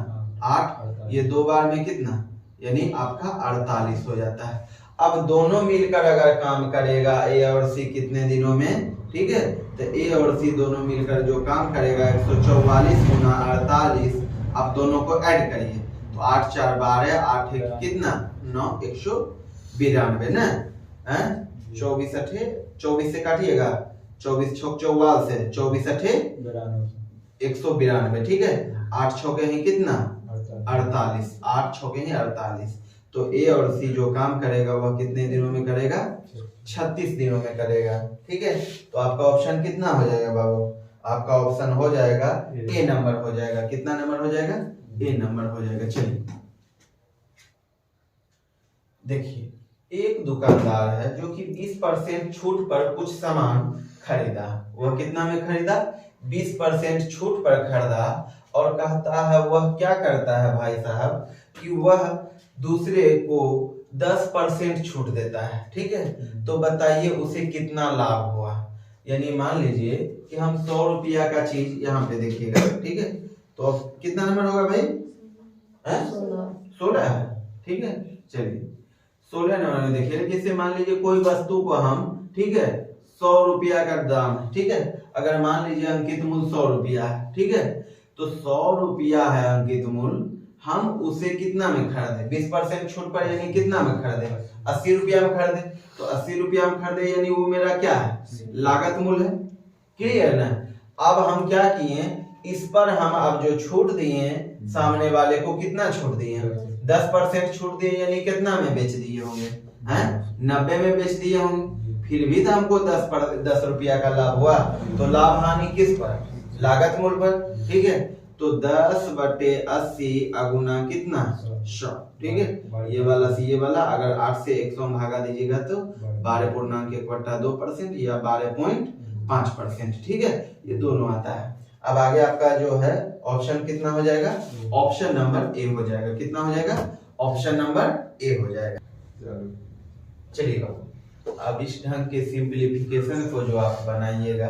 8, ये 2 बार में कितना यानी आपका 48 हो जाता है। अब दोनों मिलकर अगर काम करेगा ए और सी कितने दिनों में, ठीक है, तो ए और सी दोनों मिलकर जो काम करेगा 144 गुना 48। आप दोनों को ऐड करिए तो 8 4 12 8 1 कितना 9 192 ना 24 8 24 से काटिएगा 24 6 44 से 24 8 192। ठीक है, 8 6 के ही कितना 48, 8 6 के ही 48। तो ए और सी जो काम करेगा वह कितने दिनों में करेगा 36 दिनों में करेगा। ठीक है, तो आपका ऑप्शन कितना हो जाएगा बाबू, आपका ऑप्शन हो जाएगा ए नंबर हो जाएगा। कितना नंबर हो जाएगा ए नंबर हो जाएगा। चलिए देखिए, एक दुकानदार है जो कि 20% छूट पर कुछ सामान खरीदा। वह कितना में खरीदा 20% छूट पर खरीदा और कहता है वह क्या करता है भाई साहब कि वह दूसरे को 10% छूट देता है। ठीक है, तो बताइए उसे कितना लाभ हुआ। यानी मान लीजिए कि हम 100 रुपया का चीज यहाँ पे देखिएगा। ठीक है, तो कितना नंबर होगा भाई 16 है। ठीक है, चलिए 16 नंबर में देखिए, जैसे मान लीजिए कोई वस्तु को हम, ठीक है, 100 रुपया का दाम है। ठीक है, अगर मान लीजिए अंकित मूल्य 100 रुपया है। ठीक है, तो 100 रुपया है अंकित मूल्य, हम उसे कितना में खरीदे, 20% छूट पर यानी कितना में खरीदे, 80 रुपया में खरीदे। तो 80 रुपया में खरीदे यानी वो मेरा क्या है, लागत मूल्य है। क्लियर ना। अब हम क्या किए, इस पर हम अब जो छूट दिए सामने वाले को कितना छूट दिए, 10% छूट दिए यानी कितना में बेच दिए होंगे, हैं 90 में बेच दिए होंगे। फिर भी तो हमको 10 रुपया का लाभ हुआ। तो लाभ हानि किस पर, लागत मूल्य पर। ठीक है, तो 10/80 अगुना कितना 100। ठीक है, ये वाला अगर 8 से 100 में भागा दीजिएगा तो 12.1/2% या 12.5%। ठीक है, ये दोनों आता है। अब आगे आपका जो है ऑप्शन कितना हो जाएगा, ऑप्शन नंबर ए हो जाएगा। कितना हो जाएगा, ऑप्शन नंबर ए हो जाएगा। चलिए अब इस ढंग के सिंपलीफिकेशन को जो आप बनाइएगा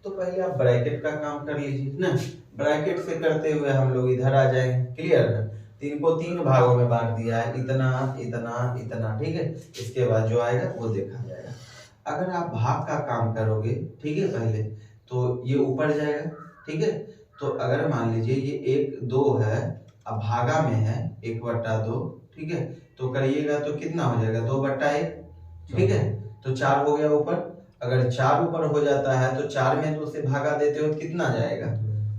तो पहले आप ब्रैकेट का काम कर लीजिए ना। ब्रैकेट से करते हुए हम लोग इधर आ जाएंगे। क्लियर ना। 3 को 3 भागों में बांट दिया है, इतना इतना इतना। ठीक है, इसके बाद जो आएगा वो देखा जाएगा। अगर आप भाग का काम करोगे, ठीक है, पहले तो ये ऊपर जाएगा। ठीक है, तो अगर मान लीजिए ये 1 2 है, अब भागा में है 1/2। ठीक है, तो करिएगा तो कितना हो जाएगा, 2/1। ठीक है, तो 4 हो गया ऊपर। अगर 4 ऊपर हो जाता है तो 4 में 2 से भागा देते हो कितना जाएगा,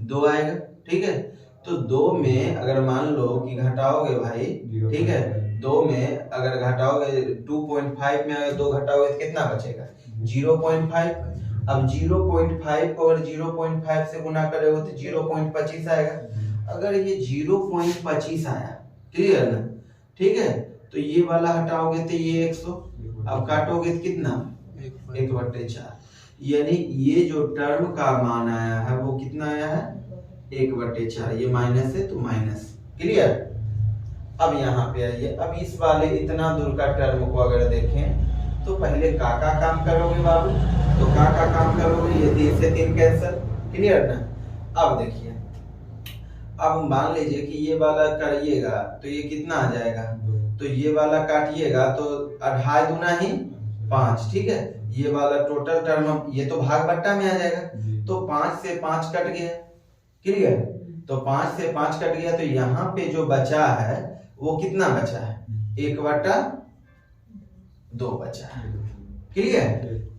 2 आएगा। ठीक है, तो 2 में अगर मान लो कि घटाओगे भाई, ठीक है, 2 में अगर घटाओगे 2.5 में अगर 2 घटाओगे तो कितना बचेगा, 0.5। अब 0.5 को अगर 0.5 से गुना करोगे तो 0.25 आएगा। अगर ये 0.25 आया, क्लियर ना। ठीक है, तो ये वाला हटाओगे तो ये 100, अब काटोगे तो कितना 1/4। यानी ये जो टर्म का मान आया है वो कितना आया है, 1/4। ये माइनस है तो माइनस। क्लियर। अब यहाँ पे आइए, अब इस वाले इतना दूर का टर्म को अगर देखें तो पहले का काम करोगे बाबू, तो का काम करोगे, ये 3 से 3 कैंसिल। क्लियर ना। अब देखिए, अब मान लीजिए कि ये वाला करिएगा तो ये कितना आ जाएगा, तो ये वाला काटिएगा तो 2.5 दूना ही 5। ठीक है, ये वाला टोटल टर्म ये तो भाग बट्टा में आ जाएगा, तो 5 से 5 कट गया। क्लियर, तो 5 से 5 कट गया, तो यहाँ पे जो बचा है वो कितना बचा है, 1/2 बचा है। क्लियर,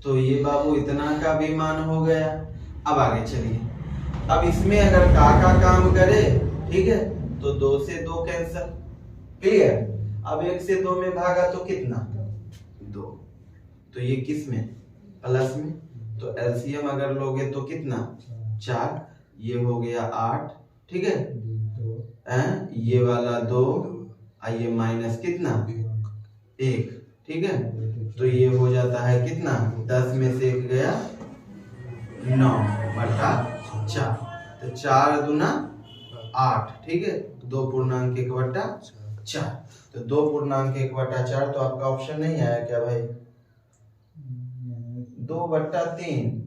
तो ये बाबू इतना का भी मान हो गया। अब आगे चलिए, अब इसमें अगर का काम करे, ठीक है, तो 2 से 2 कैंसिल। क्लियर, अब 1 से 2 में भागा तो कितना 2, तो ये किस में, प्लस में। तो एलसीएम अगर लोगे तो कितना 4, ये हो गया 8। ठीक है, ये वाला 2, ये माइनस कितना 1। ठीक है, तो ये हो जाता है कितना, 10 में से 1 गया 9/4। तो 4 दूना 8। ठीक है, 2.1/4। तो 2.1/4 तो आपका ऑप्शन नहीं आया क्या भाई, 2/3।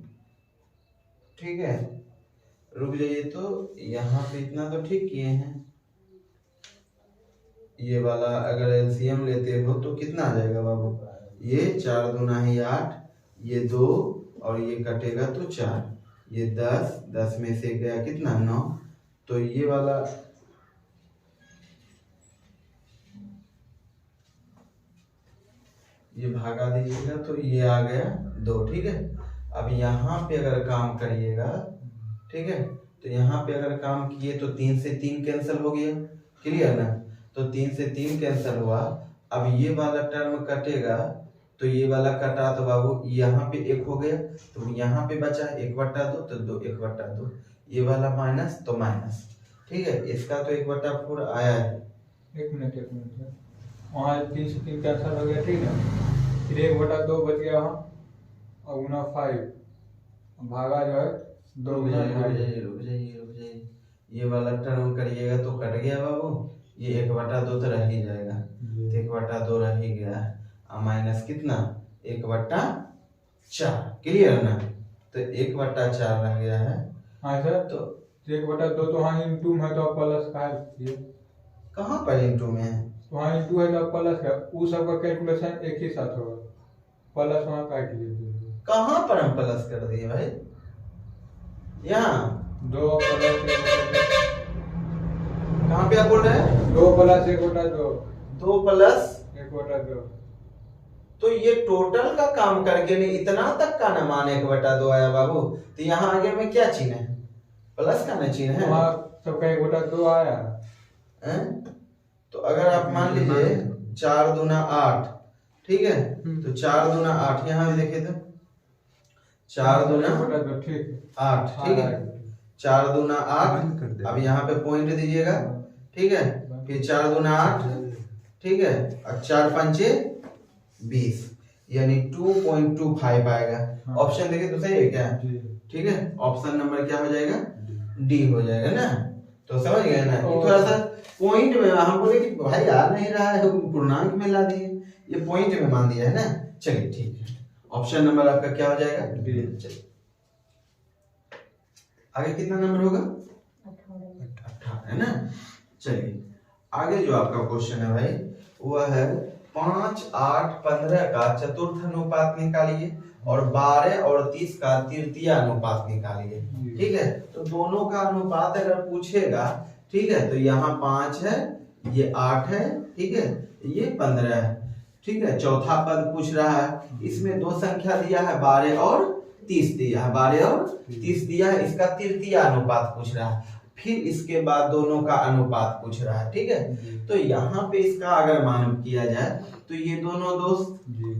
ठीक है, रुक जाइए, तो यहाँ पे इतना तो ठीक किए हैं। ये वाला अगर एलसीएम लेते हो तो कितना आ जाएगा बाबू, ये 4 दूना ही 8, ये 2 और ये कटेगा तो 4, ये 10 में से गया कितना 9। तो ये वाला ये भागा दीजिएगा तो ये आ गया 2। ठीक है, अब यहाँ पे अगर काम करिएगा, ठीक है, तो यहाँ पे अगर काम किए तो 3 से 3 कैंसिल हो गया। क्लियर ना। तो 3 से 3 कैंसिल हुआ। अब ये वाला टर्म कटेगा तो ये वाला कटा तो बाबू यहाँ पे 1 हो गया, तो यहाँ पे बचा 1/2, तो 1/2। ये वाला माइनस तो माइनस। ठीक है, इसका तो 1/4 आया है। एक मिनट वहाँ 3 से 3 कैंसिल हो गया। ठीक है, फिर 1/2 बच गया वहाँ, और गुना 5 भागा जो है 2। रुक जाइए, ये वाला टर्म करिएगा तो कट गया बाबू, ये 1/2 तो रह ही जाएगा, तो 1/2 रह ही गया है। माइनस कितना 1/4। क्लियर ना। तो 1/4 रह गया है। हाँ सर, तो 1/2 तो हाँ इंटू में, तो प्लस का है। कहाँ पर इंटू में है, तो हाँ इंटू है तो प्लस का, वो सब का कैलकुलेशन एक ही साथ होगा, प्लस वहाँ काट लीजिए। कहाँ पर हम प्लस कर दिए भाई, यहाँ 2 प्लस 1 कहाँ पे आप बोल रहे हैं? 2 + 1 = 2, 2 + 1 = 2। तो ये टोटल का काम करके नहीं, इतना तक का न मान 1/2 आया बाबू। तो यहाँ आगे में क्या चिन्ह है? प्लस का न चिन्ह है। वहाँ सबका 1/2 आया। हैं? तो अगर आप मान लीजिए 4 दूना 8, ठीक है, तो 4 दूना 8, यहाँ भी देखिए तो 4 दूना 1/2, ठीक 8, ठीक है, 4 दूना 8। अब यहाँ पे पॉइंट दीजिएगा, ठीक है, फिर 4 दूना 8, ठीक है, और 4 पंचे 20, यानी 2.25 आएगा। ऑप्शन देखिए तो सही है क्या? ठीक है, ऑप्शन नंबर क्या हो जाएगा? डी हो जाएगा ना। तो समझ गए ना? ये थोड़ा सा पॉइंट में हम बोले कि भाई आ नहीं रहा है, पूर्णांक में ला दिए, ये पॉइंट में मान दिया है ना। चलिए ठीक है, ऑप्शन नंबर आपका क्या हो जाएगा? डी। चलिए आगे कितना नंबर होगा? 18 है ना। चलिए आगे जो आपका क्वेश्चन है भाई वह है 5, 8, 15 का चतुर्थ अनुपात निकालिए और 12 और 30 का तृतीय अनुपात निकालिए। ठीक है, तो दोनों का अनुपात अगर पूछेगा, ठीक है, तो यहाँ 5 है, ये 8 है, ठीक है, ये 15 है, ठीक है। चौथा पद पूछ रहा है, इसमें दो संख्या दिया है 12 और 30 दिया है, 12 और 30 दिया है, इसका तृतीय अनुपात पूछ रहा है, फिर इसके बाद दोनों का अनुपात पूछ रहा है। ठीक है, तो यहाँ पे इसका अगर मान किया जाए तो ये दोनों दोस्त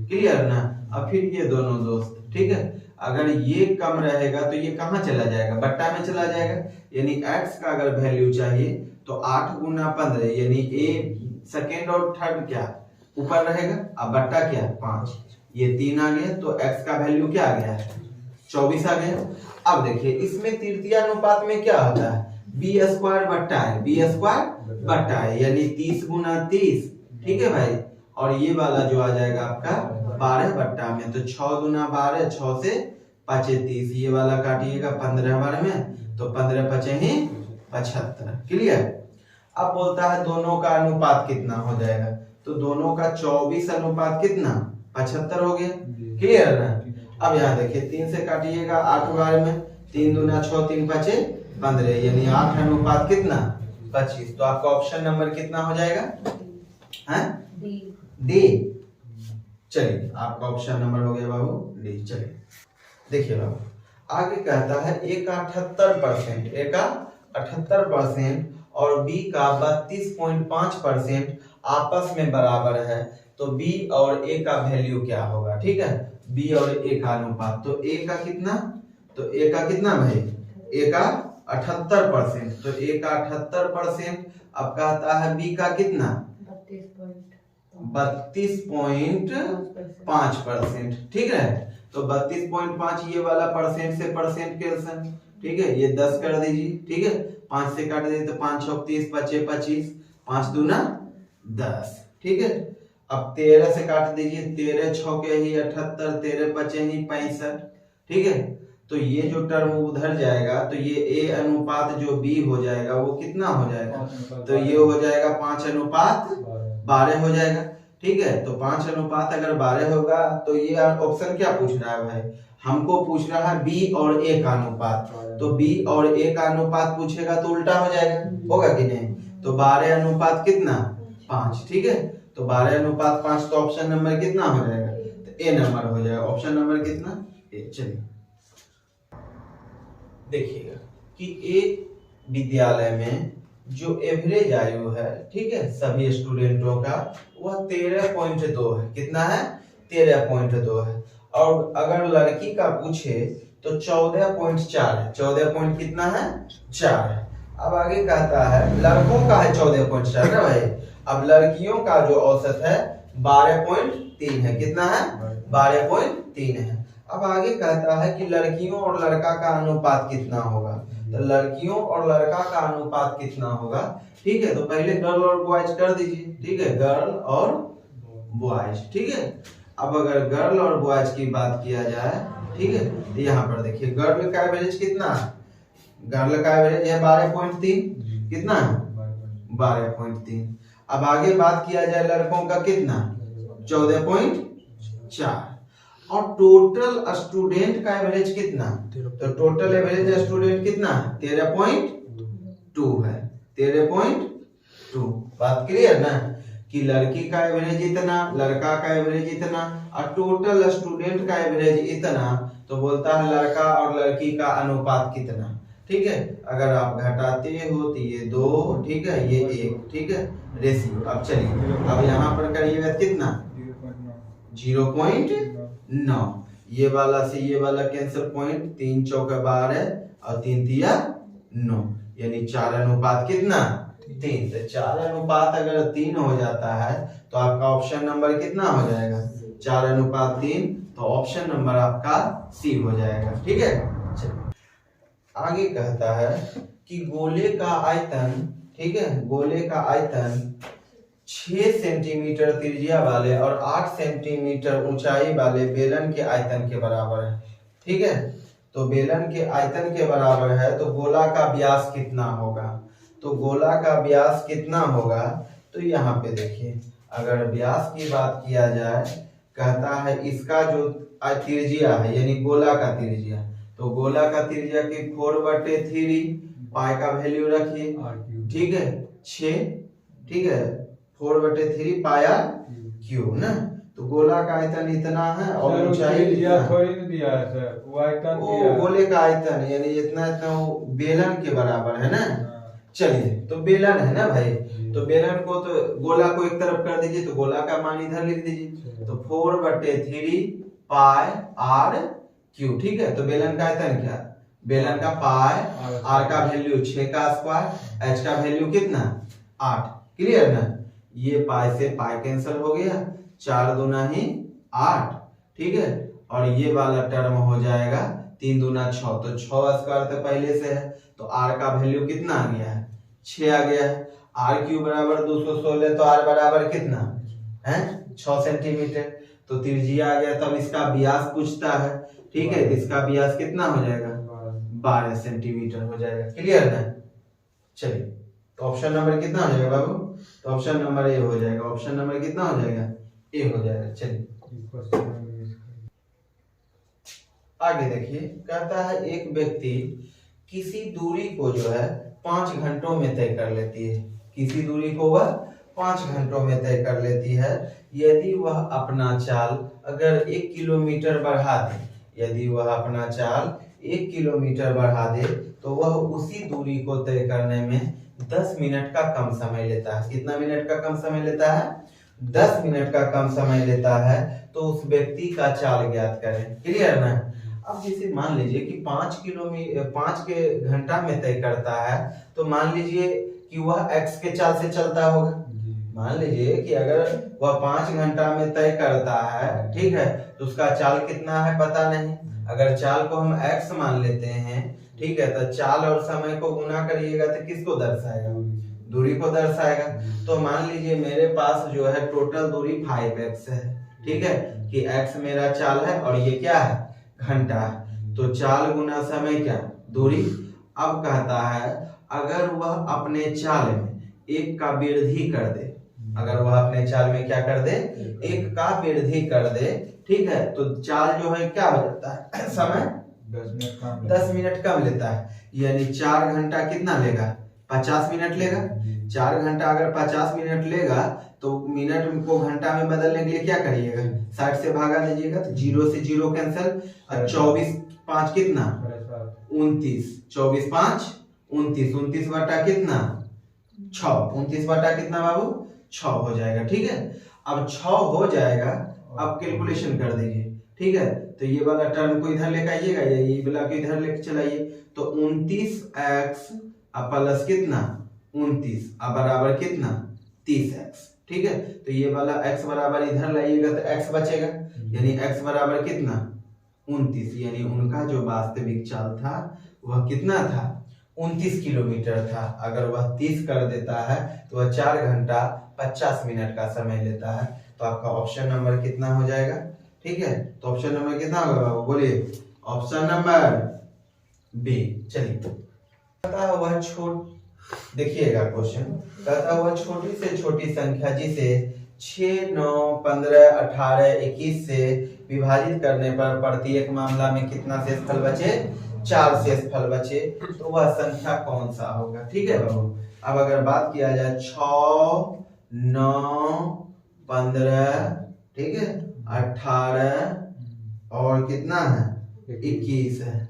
क्लियर ना, और फिर ये दोनों दोस्त, ठीक है, अगर ये कम रहेगा तो ये कहाँ चला जाएगा? बट्टा में चला जाएगा, यानी x का अगर वैल्यू चाहिए तो 8 गुना 15, यानी ए सेकेंड और थर्ड क्या ऊपर रहेगा, अब बट्टा क्या 5, ये 3 आ गया, तो x का वैल्यू क्या आ गया? 24 आ गया। अब देखिए इसमें तृतीय अनुपात में क्या होता है? b² बट्टा है, b² बट्टा है, यानी 30 गुना 30, ठीक है भाई, और ये वाला जो आ जाएगा आपका 12 बट्टा में, तो 6 गुना 12, 6 से 5 30, ये वाला काटिएगा 15 बार में, तो 15 5 ही 75। क्लियर। अब बोलता है दोनों का अनुपात कितना हो जाएगा, तो दोनों का 24 अनुपात कितना 75 हो गया। क्लियर ना। अब यहाँ देखिए 3 से काटिएगा 8 बार में, 3 दूना 6, 3 5 15, यानी 8 अनुपात कितना 25। तो आपका ऑप्शन नंबर कितना हो जाएगा? हैं? डी। चलिए आपका ऑप्शन नंबर हो गया बाबू डी। चलिए देखिए बाबू आगे कहता है ए का 78%, ए का 78% और बी का 32.5% आपस में बराबर है, तो बी और ए का वैल्यू क्या होगा? ठीक है, बी और ए का अनुपात, तो ए का कितना, तो ए का कितना भाई? ए का 78%, तो ए का 78%, अब कहता है बी का कितना 32.5%। ठीक है, तो 32.5 ये वाला परसेंट से परसेंट कैंसिल, ठीक है, ये 10 कर दीजिए, ठीक है, 5 से काट दीजिए तो 5 6 30, 5 25, 5 दूना 10, ठीक है। अब 13 से काट दीजिए, 13 6 के ही 78, 13 5 ही 65, ठीक है, तो ये जो टर्म उधर जाएगा तो ये ए अनुपात जो बी हो जाएगा वो कितना हो जाएगा? तो ये हो जाएगा 5:12 हो जाएगा। ठीक है, तो 5:12 अगर 12 होगा तो ये ऑप्शन क्या पूछ रहा है भाई? हमको पूछ रहा है बी और ए का अनुपात, तो बी और ए का अनुपात पूछेगा तो उल्टा हो जाएगा, होगा कि नहीं? तो 12 अनुपात कितना 5, ठीक है, तो 12 अनुपात 5, तो ऑप्शन नंबर कितना हो जाएगा? तो ए नंबर हो जाएगा। ऑप्शन नंबर कितना? ए। चलिए देखिएगा कि एक विद्यालय में जो एवरेज आयु है, ठीक है, सभी स्टूडेंटों का वह 13.2 है। कितना है? 13.2 है। और अगर लड़की का पूछे तो 14.4 है। 14 पॉइंट कितना है? 4 है। अब आगे कहता है लड़कों का है 14.4 ना भाई, अब लड़कियों का जो औसत है 12.3 है। कितना है? 12.3 है। अब आगे कहता है कि लड़कियों और लड़का का अनुपात कितना होगा, तो लड़कियों और लड़का का अनुपात कितना होगा? ठीक है, तो पहले गर्ल और बॉयज कर दीजिए, ठीक है, गर्ल और बॉयज, ठीक है। अब अगर गर्ल और बॉयज की बात किया जाए, ठीक है, तो यहाँ पर देखिए गर्ल का एवरेज कितना है? गर्ल का एवरेज है 12.3, कितना है? 12.3। अब आगे बात किया जाए लड़कों का कितना? 14.4। और टोटल स्टूडेंट का एवरेज कितना? तो टोटल एवरेज स्टूडेंट कितना है? 13.2 है, 13.2 2। बात क्लियर ना, कि लड़की का एवरेज इतना, लड़का का एवरेज इतना और टोटल स्टूडेंट का एवरेज इतना, तो बोलता है लड़का और लड़की का अनुपात कितना। ठीक है, अगर आप घटाते हो तो ये 2, ठीक है, ये 1, ठीक है, रेशियो। अब चलिए, अब यहाँ पर करिएगा कितना, 0.9। ये वाला से ये वाला कैंसिल, पॉइंट 3 चौका 12 और 3 तिया 9, यानी 4 अनुपात कितना, 3। तो 4 अनुपात अगर 3 हो जाता है तो आपका ऑप्शन नंबर कितना हो जाएगा, 4 अनुपात 3। तो ऑप्शन नंबर आपका सी हो जाएगा। ठीक है, चलिए आगे कहता है कि गोले का आयतन, ठीक है, गोले का आयतन 6 सेंटीमीटर त्रिज्या वाले और 8 सेंटीमीटर ऊंचाई वाले बेलन के आयतन के बराबर है। ठीक है, तो बेलन के आयतन के बराबर है, तो गोला का व्यास कितना होगा। तो गोला का व्यास कितना होगा, तो यहाँ पे देखिए, अगर व्यास की बात किया जाए, कहता है इसका जो त्रिज्या है यानी गोला का त्रिज्या, तो गोला का त्रिज्या की 4/3 पाई का वैल्यू रखिए, ठीक है, 6, ठीक है, 4/3 पाया क्यूब ना। तो गोला का आयतन इतना है और ऊंचाई थोड़ी नहीं दिया है सर, वो आयतन वो गोले का आयतन यानी इतना इतना वो बेलन के बराबर है ना। चलिए, तो बेलन है ना भाई, तो बेलन को तो गोला को एक तरफ कर दीजिए, तो गोला का मान इधर लिख दीजिए, तो 4/3 पाई आर क्यूब। ठीक है, तो बेलन का आयतन क्या, बेलन का पाई, आर का वैल्यू 6 का स्क्वायर, एच का वैल्यू कितना 8। क्लियर ना, ये पाई से पाई कैंसिल हो गया, 4 दूना ही 8, ठीक है, और ये वाला टर्म हो जाएगा 3 दूना 6, तो 6 स्क्वायर तो पहले से है, तो आर का वैल्यू कितना आ गया है, 6 आ गया है। आर क्यूब बराबर 216, तो आर बराबर कितना है 6 सेंटीमीटर, तो त्रिज्या आ गया। तब इसका व्यास पूछता है, ठीक है, इसका व्यास कितना हो जाएगा 12 सेंटीमीटर हो जाएगा। क्लियर ना, चलिए, तो ऑप्शन नंबर कितना हो जाएगा बाबू, तो ऑप्शन नंबर ए हो जाएगा। ऑप्शन नंबर कितना हो जाएगा, ए हो जाएगा। चलिए आगे देखिए, कहता है एक व्यक्ति किसी दूरी को जो है 5 घंटों में तय कर लेती है, किसी दूरी को वह 5 घंटों में तय कर लेती है, यदि वह अपना चाल अगर 1 किलोमीटर बढ़ा दे, यदि वह अपना चाल 1 किलोमीटर बढ़ा दे, तो वह उसी दूरी को तय करने में 10 मिनट का कम समय लेता है। कितना मिनट का कम समय लेता है, 10 मिनट का कम समय लेता है, तो उस व्यक्ति का चाल ज्ञात करें। क्लियर ना। अब जैसे मान लीजिए कि 5 के घंटा में तय करता है, तो मान लीजिए कि वह x के चाल से चलता होगा। मान लीजिए कि अगर वह 5 घंटा में तय करता है, ठीक है, तो उसका चाल कितना है पता नहीं। अगर चाल को हम x मान लेते हैं, ठीक है, तो चाल और समय को गुना करिएगा तो किसको दर्शाएगा, दूरी को दर्शाएगा। तो मान लीजिए मेरे पास जो है टोटल दूरी 5x है, ठीक है, कि x मेरा चाल है और ये क्या है घंटा है, तो चाल गुना समय क्या दूरी। अब कहता है अगर वह अपने चाल में 1 का वृद्धि कर दे, अगर वह अपने चाल में क्या कर दे 1 का वृद्धि कर दे, ठीक है, तो चाल जो है क्या हो जाता है समय 10 मिनट कम लेता है, यानी 4 घंटा कितना लेगा 50 मिनट लेगा। 4 घंटा अगर 50 मिनट लेगा तो मिनट को घंटा में बदलने के लिए क्या करिएगा 60 से भागा दीजिएगा, तो 0 से 0 कैंसिल, और 24 5 कितना 29, 24 5 29, 29 बटा कितना 6, 29 बटा कितना बाबू 6 हो जाएगा। ठीक है, अब 6 हो जाएगा, अब कैलकुलेशन कर दीजिए, ठीक है, तो ये वाला टर्म को इधर लेकर आइएगा, ये वाला को इधर लेकर चलाइए, तो 29x प्लस कितना 29 अब बराबर कितना 30x। ठीक है, तो ये वाला x बराबर इधर लाइएगा तो x बचेगा, यानी x बराबर कितना 29, यानी उनका जो वास्तविक चाल था वह कितना था 29 किलोमीटर था। अगर वह 30 कर देता है तो वह 4 घंटा 50 मिनट का समय लेता है। तो आपका ऑप्शन नंबर कितना हो जाएगा, ठीक है, तो ऑप्शन नंबर कितना होगा बाबू बोलिए, ऑप्शन नंबर बी। चलिए, कहता है वह देखिएगा क्वेश्चन, कहता है वह छोटी से छोटी संख्या जिसे 6, 9, 15, 18, 21 से विभाजित करने पर प्रत्येक मामला में कितना शेषफल बचे 4 शेषफल बचे, तो वह संख्या कौन सा होगा। ठीक है बाबू, अब अगर बात किया जाए 6, 9, 15, ठीक है, 18 और कितना है 21 है,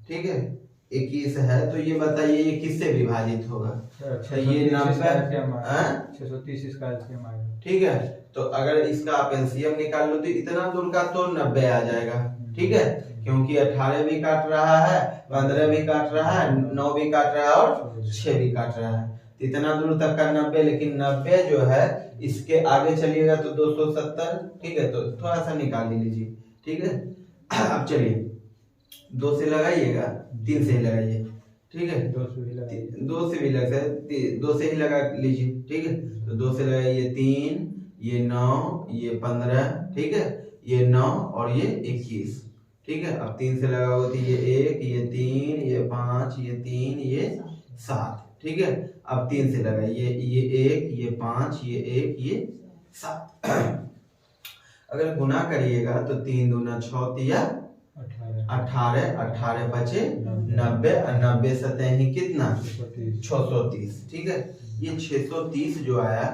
ठीक है 21 है। तो ये बताइए ये किससे विभाजित होगा? तो ये 630 इसका एलसीएम आएगा। ठीक है, तो अगर इसका आप एलसीएम निकाल लो तो इतना दूर का तो 90 आ जाएगा, ठीक है, क्योंकि 18 भी काट रहा है, 15 भी काट रहा है, 9 भी काट रहा है और 6 भी काट रहा है, तो इतना दूर तक का 90। लेकिन 90 जो है इसके आगे चलिएगा तो 270, ठीक है, तो थोड़ा सा निकाल लीजिए, ठीक है। अब चलिए 2 से लगाइएगा, 3 से ही लगाइए, ठीक है, 2 से भी लग सकता है, 2 से ही लगा लीजिए, ठीक है। तो 2 से लगाइए 3, ये 9, ये 15, ठीक है, ये 9 और ये 21, ठीक है। अब 3 से लगाओगे तो ये 1, ये 3, ये 5, ये 3, ये 7, ठीक है। अब 3 से लगाइए, ये 1, ये 5, ये 1, ये 7। अगर गुना करिएगा तो 3 दूना 6 तिया 18, 18 बचे 90, 90 सतह ही कितना 630, ठीक है। ये 630 जो आया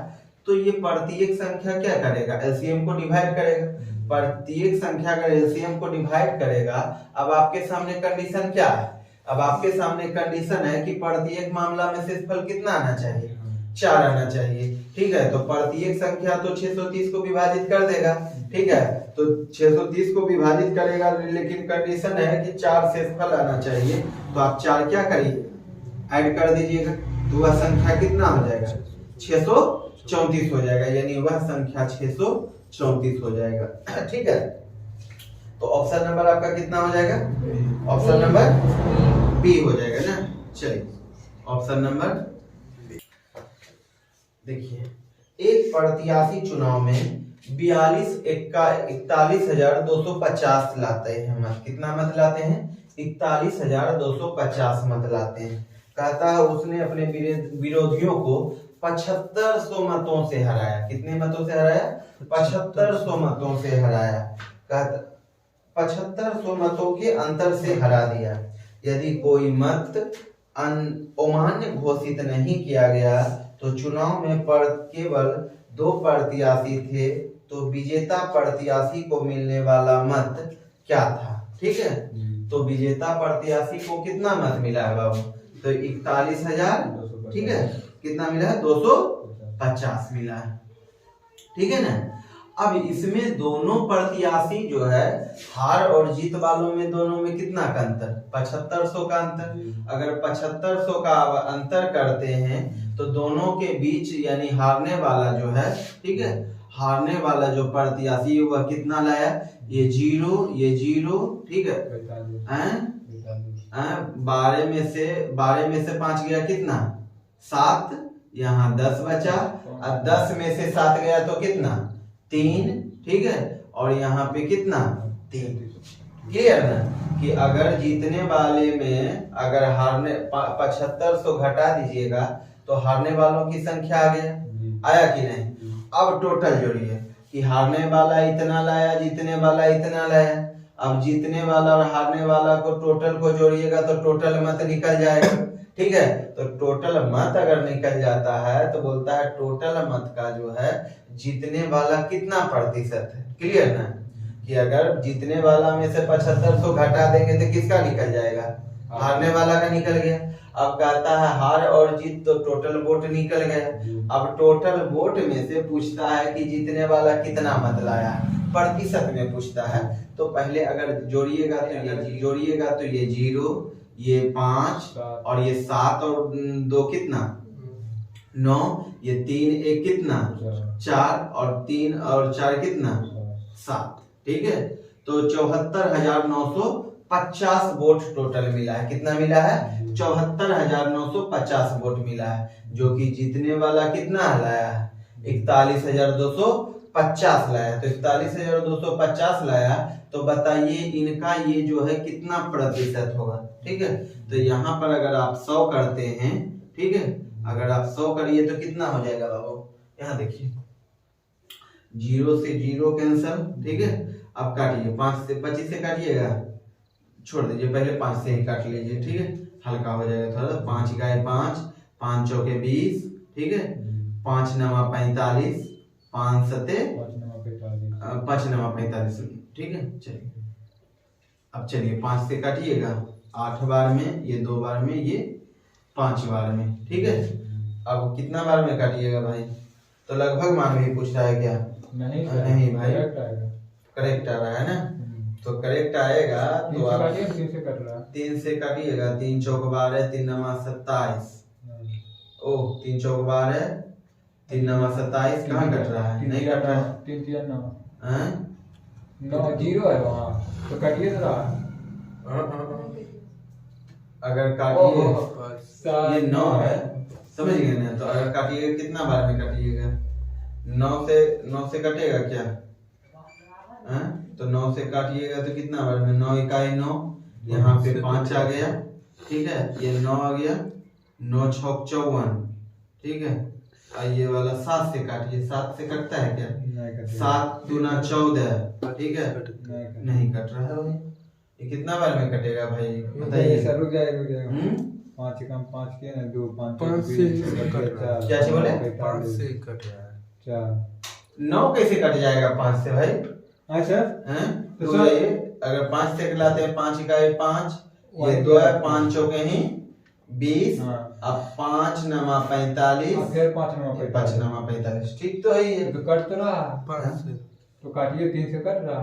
तो ये प्रत्येक संख्या क्या करेगा, एलसीएम को डिवाइड करेगा। प्रत्येक संख्या अगर एलसीएम को डिवाइड करेगा, अब आपके सामने कंडीशन क्या है? अब आपके सामने कंडीशन है कि प्रत्येक मामला में शेषफल कितना आना चाहिए, 4 आना चाहिए, ठीक है। तो प्रत्येक संख्या तो 630 को विभाजित कर देगा, ठीक है, तो 630 को विभाजित करेगा, लेकिन कंडीशन है कि 4 शेषफल आना चाहिए। तो आप 4 क्या करिए, ऐड कर दीजिएगा, तो वह संख्या कितना हो जाएगा 634 हो जाएगा, यानी वह संख्या 634 हो जाएगा, ठीक है। तो ऑप्शन नंबर आपका कितना हो जाएगा, ऑप्शन नंबर बी हो जाएगा ना। चलिए ऑप्शन नंबर देखिए, एक प्रत्याशी चुनाव में 41,250 लाते हैं मत। कितना मत लाते हैं? 41,250 मत लाते हैं। कहता है उसने अपने विरोधियों को 7500 मतों से हराया। कितने मतों से हराया? 7500 मतों से हराया। कहता 7500 मतों के अंतर से हरा दिया। यदि कोई मत अमान्य घोषित नहीं किया गया तो चुनाव में केवल 2 प्रत्याशी थे, तो विजेता प्रत्याशी को मिलने वाला मत क्या था? ठीक है, तो विजेता प्रत्याशी को कितना मत मिला है बाबू? तो 41,000, ठीक है, कितना मिला है? 250 मिला है, ठीक है ना। अब इसमें दोनों प्रत्याशी जो है, हार और जीत वालों में दोनों में कितना का अंतर? 7500 का अंतर। अगर 7500 का अंतर करते हैं तो दोनों के बीच यानी हारने वाला जो है, ठीक है, हारने वाला जो प्रत्याशी वह कितना लाया? ये 0, ये 0, ठीक है, 12 में से 5 गया कितना? 7, यहाँ 10 बचा, और 10 में से 7 गया तो कितना? 3, ठीक है, और यहाँ पे कितना? 3। क्लियर ना कि अगर जीतने वाले में अगर हारने 7500 घटा दीजिएगा तो हारने वालों की संख्या आ गया, आया कि नहीं? अब टोटल जोड़िए कि हारने वाला इतना लाया, जीतने वाला इतना लाया। अब जीतने वाला और हारने वाला को टोटल को जोड़िएगा तो टोटल मत निकल जाएगा, ठीक है। तो टोटल मत अगर निकल जाता है तो बोलता है टोटल मत का जो है जीतने वाला कितना प्रतिशत है। क्लियर ना कि अगर जीतने वाला में से 7500 घटा देंगे तो किसका निकल जाएगा? हारने वाला का निकल गया। अब कहता है हार और जीत, तो टोटल वोट निकल गया। अब टोटल वोट में से पूछता है कि जीतने वाला कितना मत लाया, प्रतिशत में पूछता है। तो पहले अगर जोड़िएगा तो ये जोड़िएगा तो ये 0, ये 5 और ये 7 और 2 कितना? 9, ये 3 1 कितना? 4 और 3 और 4 कितना? 7, ठीक है। तो 74,950 वोट टोटल मिला है। कितना मिला है? 74,950 वोट मिला है, जो कि जीतने वाला कितना लाया है? 41,250 लाया। तो 41,250 लाया, तो बताइए इनका ये जो है कितना प्रतिशत होगा? ठीक है, तो यहाँ पर अगर आप 100 करते हैं, ठीक है, अगर आप 100 करिए तो कितना हो जाएगा बाबू? यहाँ देखिए 0 से 0 कैंसल, ठीक है। अब काटिए 5 से 25 से काटिएगा, छोड़ दीजिए, पहले 5 से ही काट लीजिए, ठीक है, हल्का हो जाएगा थोड़ा। 5 × 5 5 चौके 20, ठीक है, 5 नवा 45, 5 सते 5 नवा 45, ठीक है। चलिए अब चलिए 5 से काटिएगा 8 बार में, ये 2 बार में, ये 5 बार में, ठीक है। अब कितना बार में काटिएगा भाई? तो लगभग मान भी पूछ रहा है क्या? नहीं भाई, करेक्ट आ रहा है ना, तो करेक्ट आएगा तो आप 3 से काटिएगा। 3 चौक 12, 3 नवा 27, ओह 3 चौक 12, 3 नवा 27, कहाँ कट रहा है? नहीं कट रहा है। 3 3 9 हैं? 9 0 है वहाँ, तो काटिए तो रहा। अगर काटिए ये 9 है, समझ गए ना, तो अगर काटिएगा कितना बार में काटिएगा? 9 से कटेगा क्या? हैं? तो 9 से काटिएगा तो कितना बार में? 9 इकाई 9, यहाँ पे 5 आ गया, ठीक है, ये 9 आ गया, 9 छौक 54, ठीक है। और ये वाला 7 से काटिए। 7 से कटता है क्या? 7 दूना 14, ठीक है, नहीं कट रहा है भाई। ये कितना बार में कटेगा भाई बताइए? रुक जाएगा 5 कम 5 के ना 2 5 से क्या से बोले? 5 से कट रहा है। 4 9 कैसे कट जाएगा 5 से भाई? अच्छा हैं? तो ये अगर 5 से लाते हैं, 5 इकाई 5, ये 2 है, 5 चौके ही 20, अब 5 नवा 45, फिर 5 नवा 5 नवा 45, ठीक तो है ये। तो कट तो रहा 5 से तो काटिए 3 से कट रहा।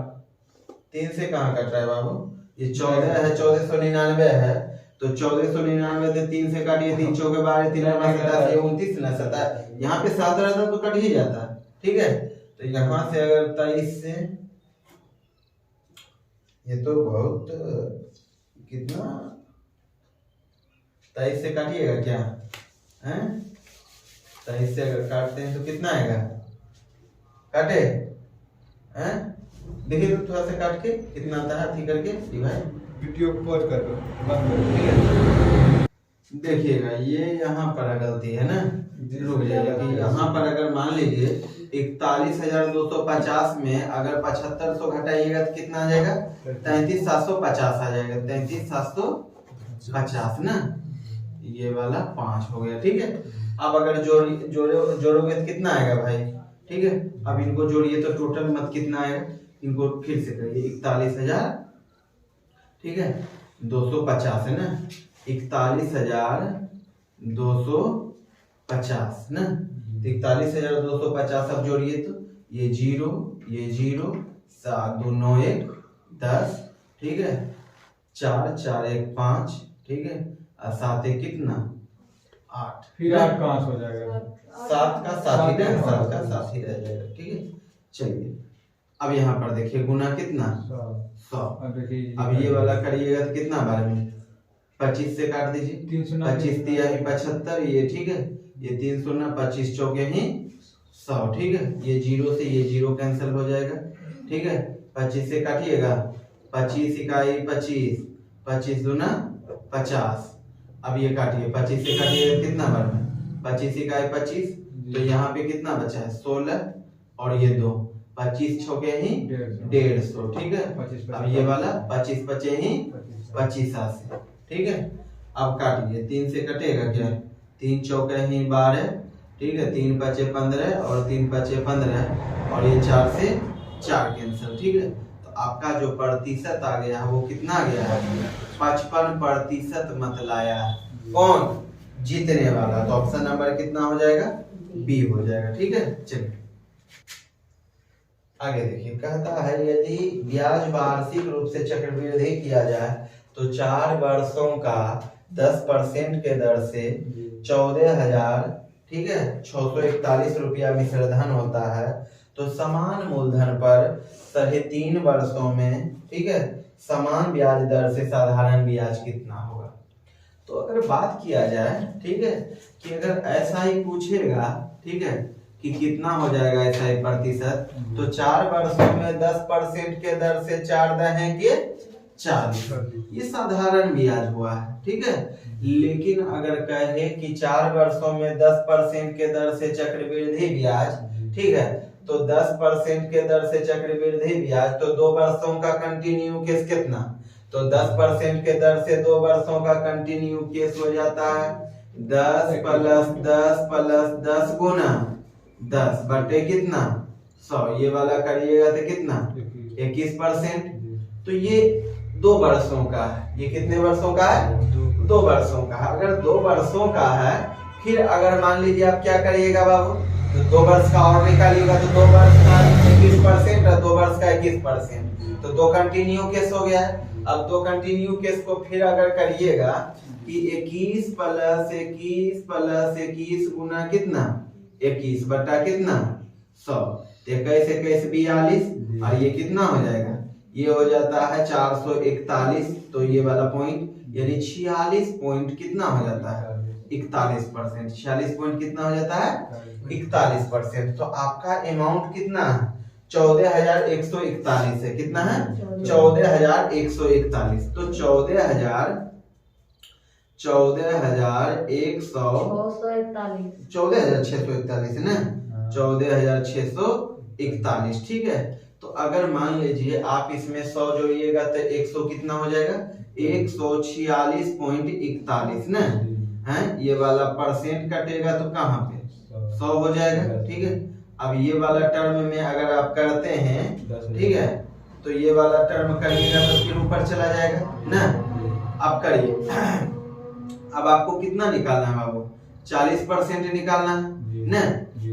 3 से कहाँ कट रहा है बाबू? ये 14 है, 1499 है, तो 1499 से 3 से काटिए, 3 चौके 12, 3 नवा 27, ये 29 ना 27, यहाँ पे 7 रहता तो कट ही जाता, ठीक है। तो यहाँ से अगर 23 से, ये तो बहुत कितना, 23 से काटिएगा क्या? हैं? 23 से अगर काटते हैं तो कितना आएगा? काटे हैं? देखिए तो थोड़ा सा काट के कितना आता है, ठीक करके डिवाइड। वीडियो पॉज कर दो, बंद कर दो, ठीक है। देखिएगा ये यहाँ पर गलती है ना, रुक जाइएगा कि यहाँ पर अगर मान लीजिए 41,250 में अगर 7500 घटाइएगा तो कितना आ जाएगा? 33,750 आ जाएगा, 33,750 ना, ये वाला 5 हो गया, ठीक है। अब अगर जोड़ोगे तो कितना आएगा भाई? ठीक है, अब इनको जोड़िए तो टोटल मत कितना आएगा, इनको फिर से करिए। 41,000, ठीक है, 250 है ना, 41,250 ना, 41,250 अब जोड़िए तो ये 0, ये 0, 7 2 9 1 10, ठीक है, 4 4 1 5, ठीक है, और 7 1 कितना 8, फिर 8 कहाँ से हो जाएगा? 7 का 7 ही रहेगा, 7 का 7 ही रह जाएगा, ठीक है। चलिए अब यहाँ पर देखिए गुना कितना 100, अब ये वाला करिएगा तो कितना बार में? 25 से काट दीजिए, 25 दिया ही 75, ये ठीक है, ये 300 ना, 25 चौके ही 100, ठीक है, ये 0 से ये 0 कैंसिल हो जाएगा, ठीक है। 25 से काटिएगा, 25 इकाई 25, 25 दूना 50, अब ये काटिए, 25 से काटिएगा कितना बार में? 25 इकाई 25, तो यहाँ पे कितना बचा है? 16 और ये 2, 25 छौके ही 150, ठीक है। अब ये वाला 25 बचे ही 25 से, ठीक है। अब काटिए, 3 से कटेगा क्या? 3 चौके ही 12, ठीक है, 3 बचे 15 और 3 बचे 15 और ये 4 से 4 कैंसिल, ठीक है। तो आपका जो प्रतिशत आ गया है वो कितना आ गया है? 55% मत लाया है कौन? जीतने वाला। तो ऑप्शन नंबर कितना हो जाएगा? बी हो जाएगा, ठीक है। चलिए आगे देखिए, कहता है यदि ब्याज वार्षिक रूप से चक्रवृद्धि किया जाए तो 4 वर्षों का 10% के दर से 14,000, ठीक है, 641 रुपया मिश्र धन होता है, तो समान मूलधन पर 3.5 वर्षों में, ठीक है, समान ब्याज दर से साधारण ब्याज कितना होगा? तो अगर बात किया जाए, ठीक है, कि अगर ऐसा ही पूछेगा, ठीक है, कि कितना हो जाएगा ऐसा ही प्रतिशत, तो 4 वर्षों में 10% के दर से 4 दहें के 40, ये साधारण ब्याज हुआ है, ठीक है। लेकिन अगर कहे कि 4 वर्षों में 10% के दर से चक्रवृद्धि ब्याज, ठीक है, तो 10% के दर से चक्रवृद्धि ब्याज, तो 2 वर्षों का कंटिन्यू केस कितना? तो 10% के दर से 2 वर्षों का कंटिन्यू केस हो जाता है, 10 प्लस 10 गुना 10 बटे कितना 100, ये वाला करिएगा तो कितना 21%। तो ये 2 वर्षों का है। ये कितने वर्षों का है 2 वर्षों का है। अगर 2 वर्षों का है, फिर अगर मान लीजिए आप क्या करिएगा बाबू, तो 2 वर्ष का और निकालिएगा तो 2 वर्ष का 21% और 2 वर्ष का 21%, तो 2 कंटिन्यू केस हो गया है। अब 2 कंटिन्यू केस को फिर अगर करिएगा कि 21 प्लस 21 गुना कितना 21 बटा कितना 100, 21 21 42, और ये कितना हो जाएगा, ये हो जाता है 441। तो ये वाला पॉइंट यानी 46 पॉइंट कितना हो जाता है 41%। 46 पॉइंट कितना हो जाता है 41%। तो आपका अमाउंट कितना है 14,141 है। कितना है 14,141। तो 14,641 है ना, 14,641। ठीक है। तो अगर मान लीजिए आप इसमें 100 जोड़िएगा तो 100 कितना हो जाएगा 146.41 ना है। ये वाला परसेंट कटेगा तो कहाँ पे 100 हो जाएगा। ठीक है। अब ये वाला टर्म में अगर आप करते हैं, ठीक है, तो ये वाला टर्म करिएगा तो फिर ऊपर चला जाएगा ना। अब करिए, अब आपको कितना निकालना है बाबू 40% निकालना है ना।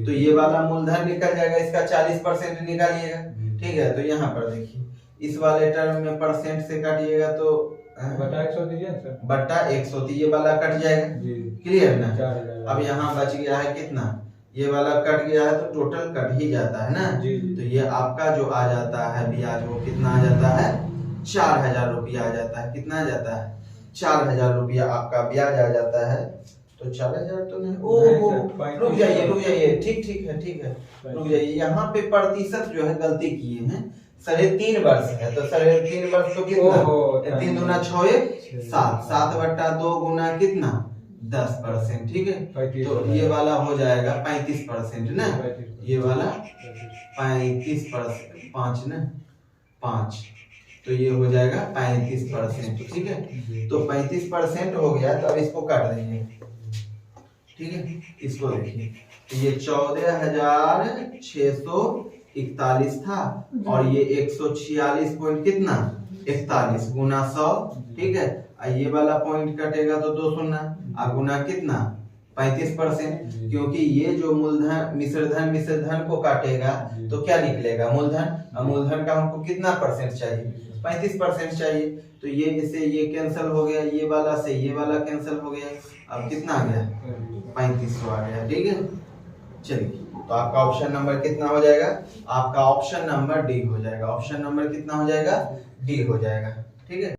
तो ये वाला मूलधन निकल जाएगा, इसका 40% निकालिएगा। ठीक है। तो यहाँ पर देखिए इस वाले टर्म में परसेंट से काटिएगा तो बटा 100 दीजिए सर, बटा 100, तो ये वाला कट जाएगा। क्लियर ना। 4000। अब यहाँ बच गया है कितना, ये वाला कट गया है तो टोटल कट ही जाता है ना। तो ये आपका जो आ जाता है ब्याज वो कितना आ जाता है 4,000 रुपया आ जाता है। कितना आ जाता है 4,000 रुपया आपका ब्याज आ जाता है। तो 4,000 तो नहीं, रुक जाइए, ठीक है, रुक जाइए। यहाँ पे प्रतिशत जो है गलती किए हैं, 3.5 वर्ष है तो 3.5 वर्ष तो कितना 3 दूना 6 7, 7 बटा 2 गुना कितना 10%। ठीक है। तो ये वाला हो जाएगा 35% ना, ये वाला 35%, 5 ना 5, तो ये हो जाएगा 35%। ठीक है। तो 35% हो गया। तो अब इसको काट देंगे। ठीक है। इसको देखिए, तो ये 14,641 था और ये 146 पॉइंट कितना 41 गुना 100। ठीक है। ये वाला पॉइंट कटेगा तो 2 शून्य, गुना कितना 35%, क्योंकि ये जो मूलधन मिश्रधन को काटेगा तो क्या निकलेगा मूलधन। मूलधन का हमको कितना परसेंट चाहिए 35% चाहिए। तो ये इससे ये कैंसिल हो गया, ये वाला से ये वाला कैंसिल हो गया। अब कितना आ गया 3500 आ गया। ठीक है। चलिए, तो आपका ऑप्शन नंबर कितना हो जाएगा, आपका ऑप्शन नंबर डी हो जाएगा। ऑप्शन नंबर कितना हो जाएगा डी हो जाएगा। ठीक है।